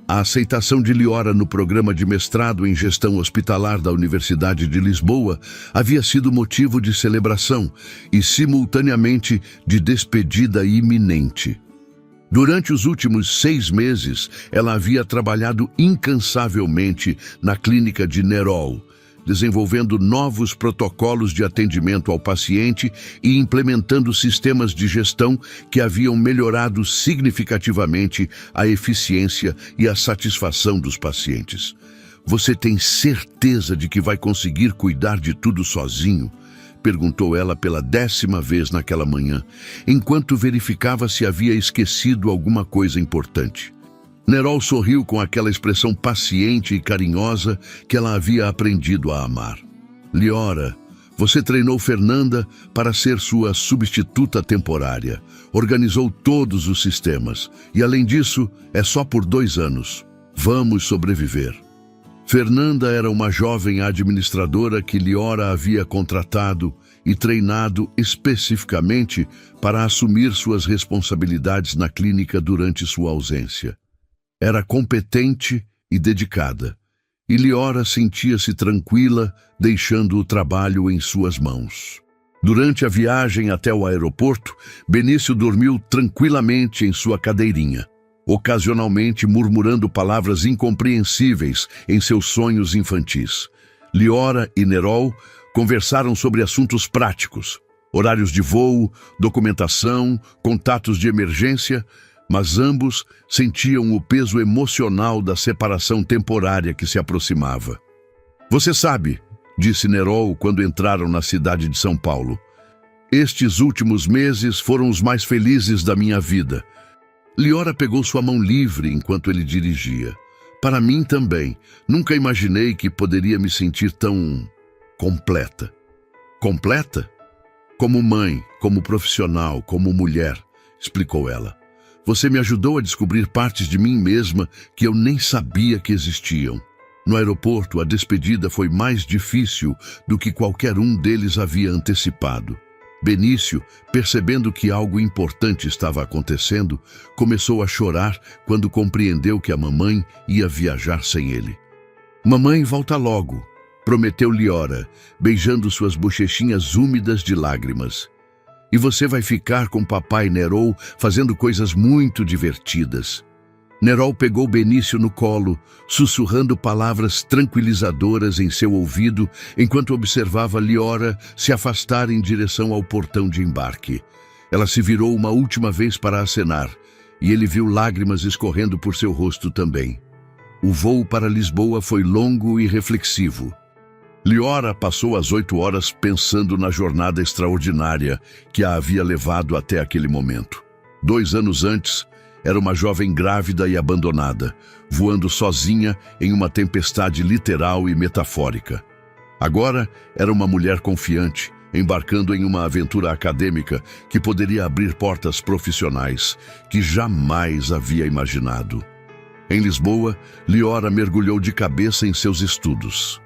A aceitação de Liora no programa de mestrado em gestão hospitalar da Universidade de Lisboa havia sido motivo de celebração e, simultaneamente, de despedida iminente. Durante os últimos 6 meses, ela havia trabalhado incansavelmente na clínica de Nerol, desenvolvendo novos protocolos de atendimento ao paciente e implementando sistemas de gestão que haviam melhorado significativamente a eficiência e a satisfação dos pacientes. Você tem certeza de que vai conseguir cuidar de tudo sozinho? Perguntou ela pela 10ª vez naquela manhã, enquanto verificava se havia esquecido alguma coisa importante. Nerol sorriu com aquela expressão paciente e carinhosa que ela havia aprendido a amar. Liora, você treinou Fernanda para ser sua substituta temporária, organizou todos os sistemas e, além disso, é só por 2 anos. Vamos sobreviver. Fernanda era uma jovem administradora que Liora havia contratado e treinado especificamente para assumir suas responsabilidades na clínica durante sua ausência. Era competente e dedicada, e Liora sentia-se tranquila, deixando o trabalho em suas mãos. Durante a viagem até o aeroporto, Benício dormiu tranquilamente em sua cadeirinha, ocasionalmente murmurando palavras incompreensíveis em seus sonhos infantis. Liora e Nerol conversaram sobre assuntos práticos, horários de voo, documentação, contatos de emergência, mas ambos sentiam o peso emocional da separação temporária que se aproximava. Você sabe, disse Nerol quando entraram na cidade de São Paulo, estes últimos meses foram os mais felizes da minha vida. Liora pegou sua mão livre enquanto ele dirigia. Para mim também, nunca imaginei que poderia me sentir tão completa. Completa? Como mãe, como profissional, como mulher, explicou ela. Você me ajudou a descobrir partes de mim mesma que eu nem sabia que existiam. No aeroporto, a despedida foi mais difícil do que qualquer um deles havia antecipado. Benício, percebendo que algo importante estava acontecendo, começou a chorar quando compreendeu que a mamãe ia viajar sem ele. Mamãe volta logo, prometeu Liora, beijando suas bochechinhas úmidas de lágrimas. E você vai ficar com papai Nerol fazendo coisas muito divertidas. Nerol pegou Benício no colo, sussurrando palavras tranquilizadoras em seu ouvido, enquanto observava Liora se afastar em direção ao portão de embarque. Ela se virou uma última vez para acenar, e ele viu lágrimas escorrendo por seu rosto também. O voo para Lisboa foi longo e reflexivo. Liora passou as 8 horas pensando na jornada extraordinária que a havia levado até aquele momento. 2 anos antes, era uma jovem grávida e abandonada, voando sozinha em uma tempestade literal e metafórica. Agora, era uma mulher confiante, embarcando em uma aventura acadêmica que poderia abrir portas profissionais que jamais havia imaginado. Em Lisboa, Liora mergulhou de cabeça em seus estudos.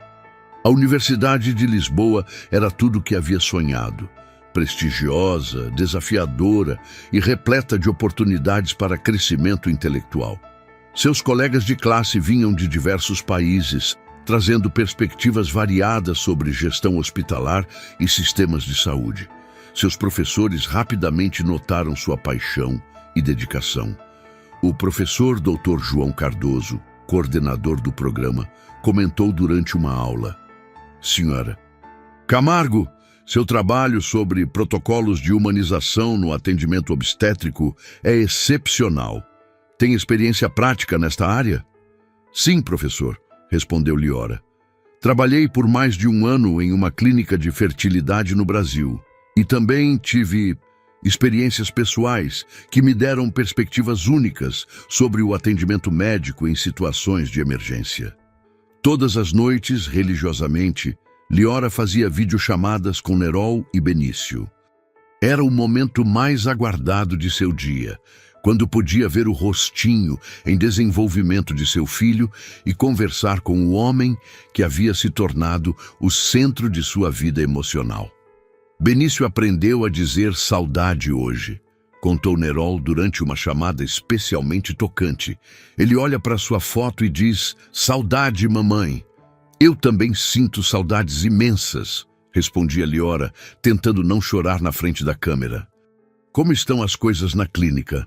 A Universidade de Lisboa era tudo o que havia sonhado. Prestigiosa, desafiadora e repleta de oportunidades para crescimento intelectual. Seus colegas de classe vinham de diversos países, trazendo perspectivas variadas sobre gestão hospitalar e sistemas de saúde. Seus professores rapidamente notaram sua paixão e dedicação. O professor Dr. João Cardoso, coordenador do programa, comentou durante uma aula: Senhora Camargo, seu trabalho sobre protocolos de humanização no atendimento obstétrico é excepcional. Tem experiência prática nesta área? Sim, professor, respondeu Liora. Trabalhei por mais de 1 ano em uma clínica de fertilidade no Brasil e também tive experiências pessoais que me deram perspectivas únicas sobre o atendimento médico em situações de emergência. Todas as noites, religiosamente, Liora fazia videochamadas com Nerol e Benício. Era o momento mais aguardado de seu dia, quando podia ver o rostinho em desenvolvimento de seu filho e conversar com o homem que havia se tornado o centro de sua vida emocional. Benício aprendeu a dizer saudade hoje, contou Nerol durante uma chamada especialmente tocante. Ele olha para sua foto e diz: saudade, mamãe. Eu também sinto saudades imensas, respondia Liora, tentando não chorar na frente da câmera. Como estão as coisas na clínica?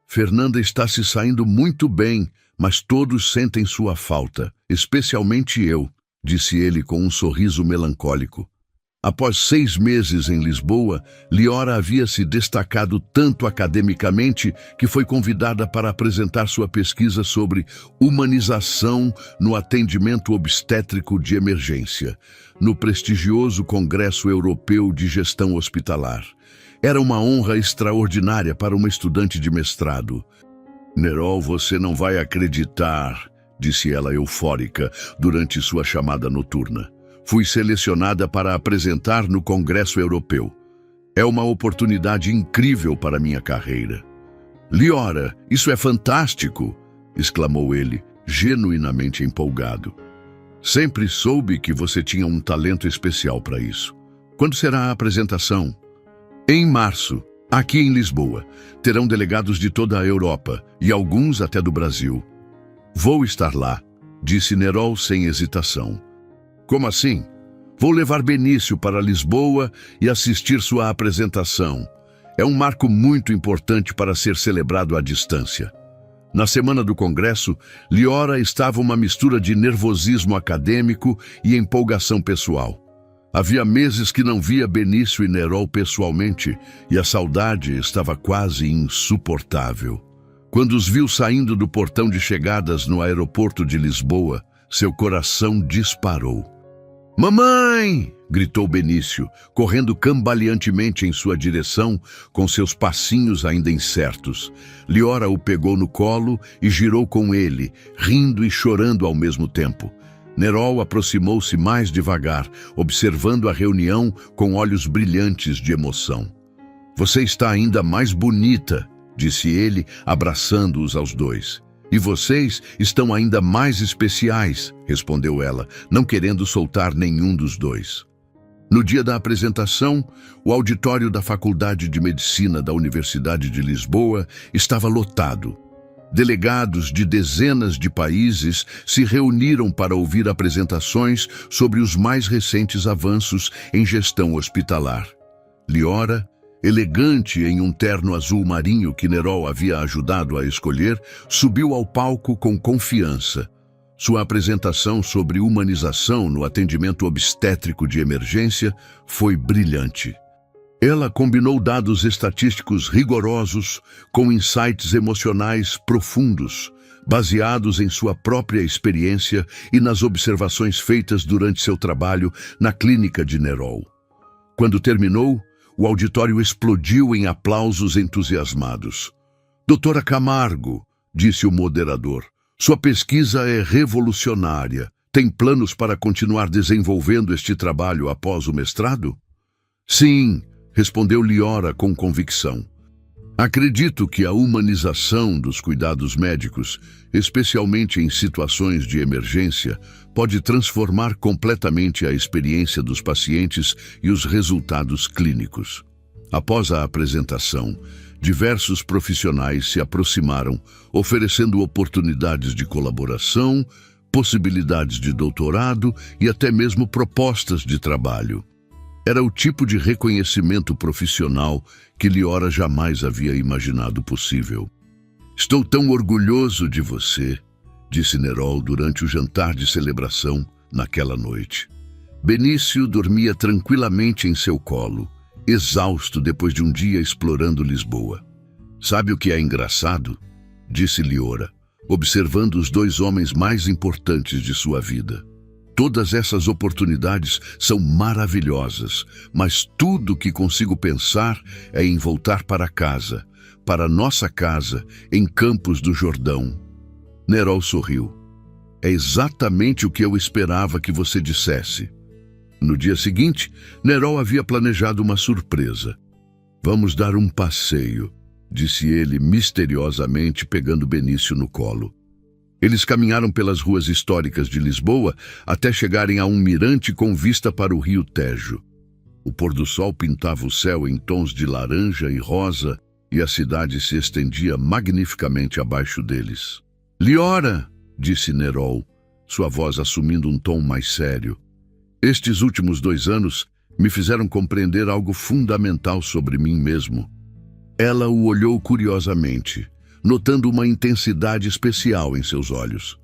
Fernanda está se saindo muito bem, mas todos sentem sua falta, especialmente eu, disse ele com um sorriso melancólico. Após 6 meses em Lisboa, Liora havia se destacado tanto academicamente que foi convidada para apresentar sua pesquisa sobre humanização no atendimento obstétrico de emergência, no prestigioso Congresso Europeu de Gestão Hospitalar. Era uma honra extraordinária para uma estudante de mestrado. Nerol, você não vai acreditar, disse ela eufórica durante sua chamada noturna. Fui selecionada para apresentar no Congresso Europeu. É uma oportunidade incrível para minha carreira. Liora, isso é fantástico! Exclamou ele, genuinamente empolgado. Sempre soube que você tinha um talento especial para isso. Quando será a apresentação? Em março, aqui em Lisboa. Terão delegados de toda a Europa e alguns até do Brasil. Vou estar lá, disse Nerol sem hesitação. Como assim? Vou levar Benício para Lisboa e assistir sua apresentação. É um marco muito importante para ser celebrado à distância. Na semana do congresso, Liora estava uma mistura de nervosismo acadêmico e empolgação pessoal. Havia meses que não via Benício e Nerol pessoalmente e a saudade estava quase insuportável. Quando os viu saindo do portão de chegadas no aeroporto de Lisboa, seu coração disparou. Mamãe! Gritou Benício, correndo cambaleantemente em sua direção, com seus passinhos ainda incertos. Liora o pegou no colo e girou com ele, rindo e chorando ao mesmo tempo. Nerol aproximou-se mais devagar, observando a reunião com olhos brilhantes de emoção. Você está ainda mais bonita, disse ele, abraçando-os aos dois. E vocês estão ainda mais especiais, respondeu ela, não querendo soltar nenhum dos dois. No dia da apresentação, o auditório da Faculdade de Medicina da Universidade de Lisboa estava lotado. Delegados de dezenas de países se reuniram para ouvir apresentações sobre os mais recentes avanços em gestão hospitalar. Liora, elegante em um terno azul marinho que Nerol havia ajudado a escolher, subiu ao palco com confiança. Sua apresentação sobre humanização no atendimento obstétrico de emergência foi brilhante. Ela combinou dados estatísticos rigorosos com insights emocionais profundos, baseados em sua própria experiência e nas observações feitas durante seu trabalho na clínica de Nerol. Quando terminou, o auditório explodiu em aplausos entusiasmados. Doutora Camargo, disse o moderador, sua pesquisa é revolucionária. Tem planos para continuar desenvolvendo este trabalho após o mestrado? Sim, respondeu Liora com convicção. Acredito que a humanização dos cuidados médicos, especialmente em situações de emergência, pode transformar completamente a experiência dos pacientes e os resultados clínicos. Após a apresentação, diversos profissionais se aproximaram, oferecendo oportunidades de colaboração, possibilidades de doutorado e até mesmo propostas de trabalho. Era o tipo de reconhecimento profissional que Liora jamais havia imaginado possível. Estou tão orgulhoso de você, disse Nerol durante o jantar de celebração naquela noite. Benício dormia tranquilamente em seu colo, exausto depois de um dia explorando Lisboa. Sabe o que é engraçado? Disse Liora, observando os 2 homens mais importantes de sua vida. Todas essas oportunidades são maravilhosas, mas tudo o que consigo pensar é em voltar para casa, para nossa casa, em Campos do Jordão. Nerol sorriu. É exatamente o que eu esperava que você dissesse. No dia seguinte, Nerol havia planejado uma surpresa. Vamos dar um passeio, disse ele misteriosamente, pegando Benício no colo. Eles caminharam pelas ruas históricas de Lisboa até chegarem a um mirante com vista para o rio Tejo. O pôr do sol pintava o céu em tons de laranja e rosa e a cidade se estendia magnificamente abaixo deles. Liora, disse Nerol, sua voz assumindo um tom mais sério. Estes últimos 2 anos me fizeram compreender algo fundamental sobre mim mesmo. Ela o olhou curiosamente, notando uma intensidade especial em seus olhos.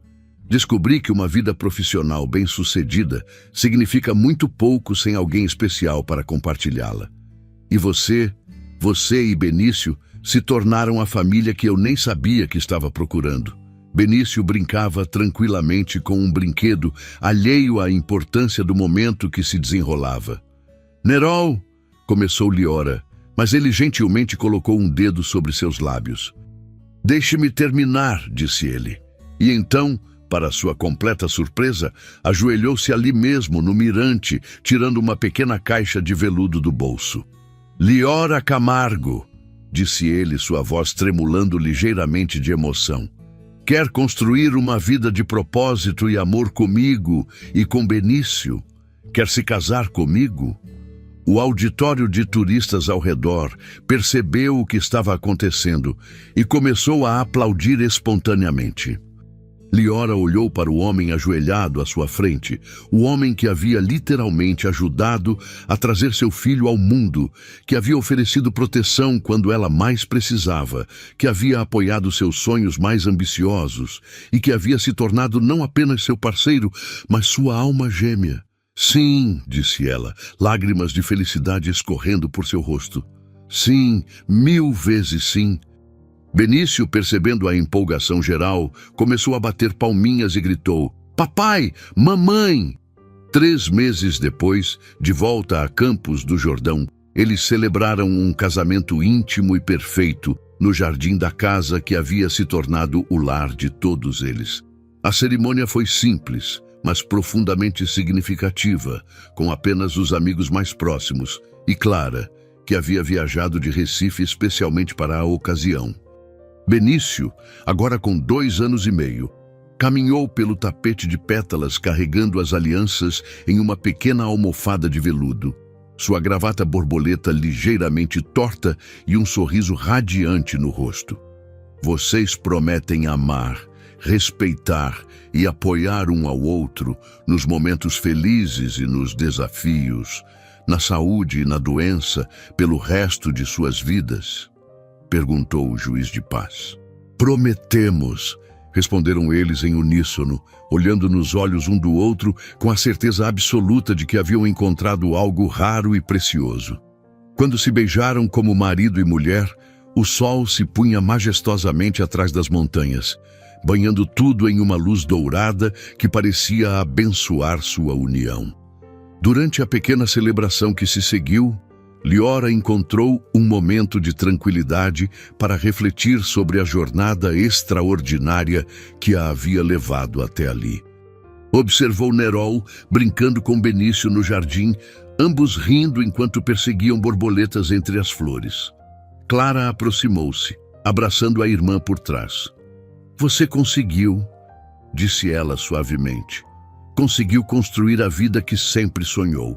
Descobri que uma vida profissional bem-sucedida significa muito pouco sem alguém especial para compartilhá-la. E você e Benício se tornaram a família que eu nem sabia que estava procurando. Benício brincava tranquilamente com um brinquedo, alheio à importância do momento que se desenrolava. Nerol, começou Liora, mas ele gentilmente colocou um dedo sobre seus lábios. Deixe-me terminar, disse ele. E então, para sua completa surpresa, ajoelhou-se ali mesmo, no mirante, tirando uma pequena caixa de veludo do bolso. Liora Camargo, disse ele, sua voz tremulando ligeiramente de emoção. Quer construir uma vida de propósito e amor comigo e com Benício? Quer se casar comigo? O auditório de turistas ao redor percebeu o que estava acontecendo e começou a aplaudir espontaneamente. Liora olhou para o homem ajoelhado à sua frente, o homem que havia literalmente ajudado a trazer seu filho ao mundo, que havia oferecido proteção quando ela mais precisava, que havia apoiado seus sonhos mais ambiciosos e que havia se tornado não apenas seu parceiro, mas sua alma gêmea. Sim, disse ela, lágrimas de felicidade escorrendo por seu rosto. Sim, 1000 vezes sim. Benício, percebendo a empolgação geral, começou a bater palminhas e gritou: Papai! Mamãe! 3 meses depois, de volta a Campos do Jordão, eles celebraram um casamento íntimo e perfeito no jardim da casa que havia se tornado o lar de todos eles. A cerimônia foi simples, mas profundamente significativa, com apenas os amigos mais próximos, e Clara, que havia viajado de Recife especialmente para a ocasião. Benício, agora com 2 anos e meio, caminhou pelo tapete de pétalas carregando as alianças em uma pequena almofada de veludo, sua gravata borboleta ligeiramente torta e um sorriso radiante no rosto. Vocês prometem amar, respeitar e apoiar um ao outro nos momentos felizes e nos desafios, na saúde e na doença, pelo resto de suas vidas? Perguntou o juiz de paz. Prometemos, responderam eles em uníssono, olhando nos olhos um do outro com a certeza absoluta de que haviam encontrado algo raro e precioso. Quando se beijaram como marido e mulher, o sol se punha majestosamente atrás das montanhas, banhando tudo em uma luz dourada que parecia abençoar sua união. Durante a pequena celebração que se seguiu, Liora encontrou um momento de tranquilidade para refletir sobre a jornada extraordinária que a havia levado até ali. Observou Nerol brincando com Benício no jardim, ambos rindo enquanto perseguiam borboletas entre as flores. Clara aproximou-se, abraçando a irmã por trás. Você conseguiu, disse ela suavemente. Conseguiu construir a vida que sempre sonhou.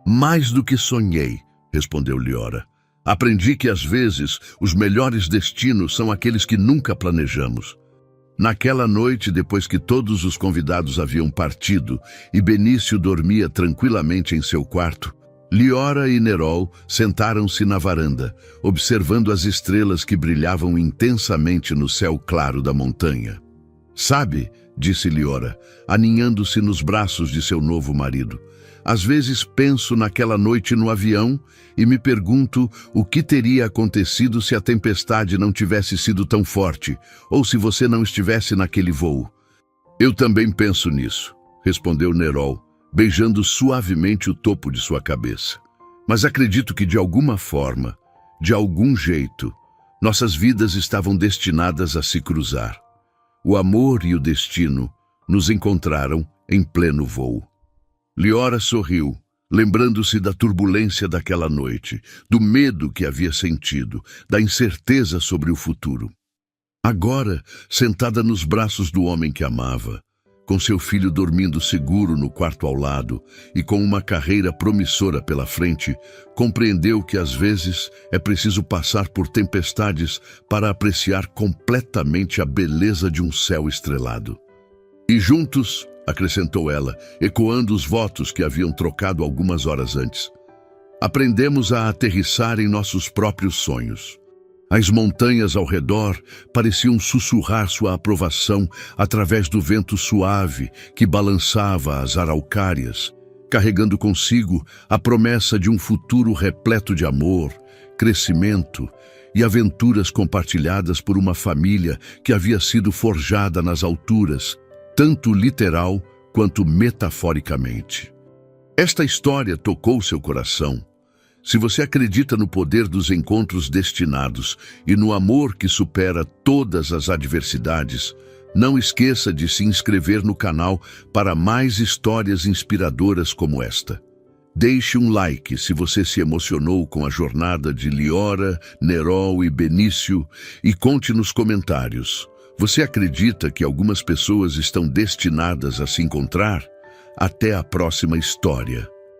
Mais do que sonhei, respondeu Liora. Aprendi que às vezes os melhores destinos são aqueles que nunca planejamos. Naquela noite, depois que todos os convidados haviam partido e Benício dormia tranquilamente em seu quarto, Liora e Nerol sentaram-se na varanda, observando as estrelas que brilhavam intensamente no céu claro da montanha. Sabe, disse Liora, aninhando-se nos braços de seu novo marido, às vezes penso naquela noite no avião e me pergunto o que teria acontecido se a tempestade não tivesse sido tão forte, ou se você não estivesse naquele voo. Eu também penso nisso, respondeu Nerol, beijando suavemente o topo de sua cabeça. Mas acredito que de alguma forma, de algum jeito, nossas vidas estavam destinadas a se cruzar. O amor e o destino nos encontraram em pleno voo. Liora sorriu, lembrando-se da turbulência daquela noite, do medo que havia sentido, da incerteza sobre o futuro. Agora, sentada nos braços do homem que amava, Com seu filho dormindo seguro no quarto ao lado e com uma carreira promissora pela frente, compreendeu que às vezes é preciso passar por tempestades para apreciar completamente a beleza de um céu estrelado. E juntos, acrescentou ela, ecoando os votos que haviam trocado algumas horas antes, aprendemos a aterrissar em nossos próprios sonhos. As montanhas ao redor pareciam sussurrar sua aprovação através do vento suave que balançava as araucárias, carregando consigo a promessa de um futuro repleto de amor, crescimento e aventuras compartilhadas por uma família que havia sido forjada nas alturas, tanto literal quanto metaforicamente. Esta história tocou seu coração. Se você acredita no poder dos encontros destinados e no amor que supera todas as adversidades, não esqueça de se inscrever no canal para mais histórias inspiradoras como esta. Deixe um like se você se emocionou com a jornada de Liora, Nerol e Benício e conte nos comentários. Você acredita que algumas pessoas estão destinadas a se encontrar? Até a próxima história.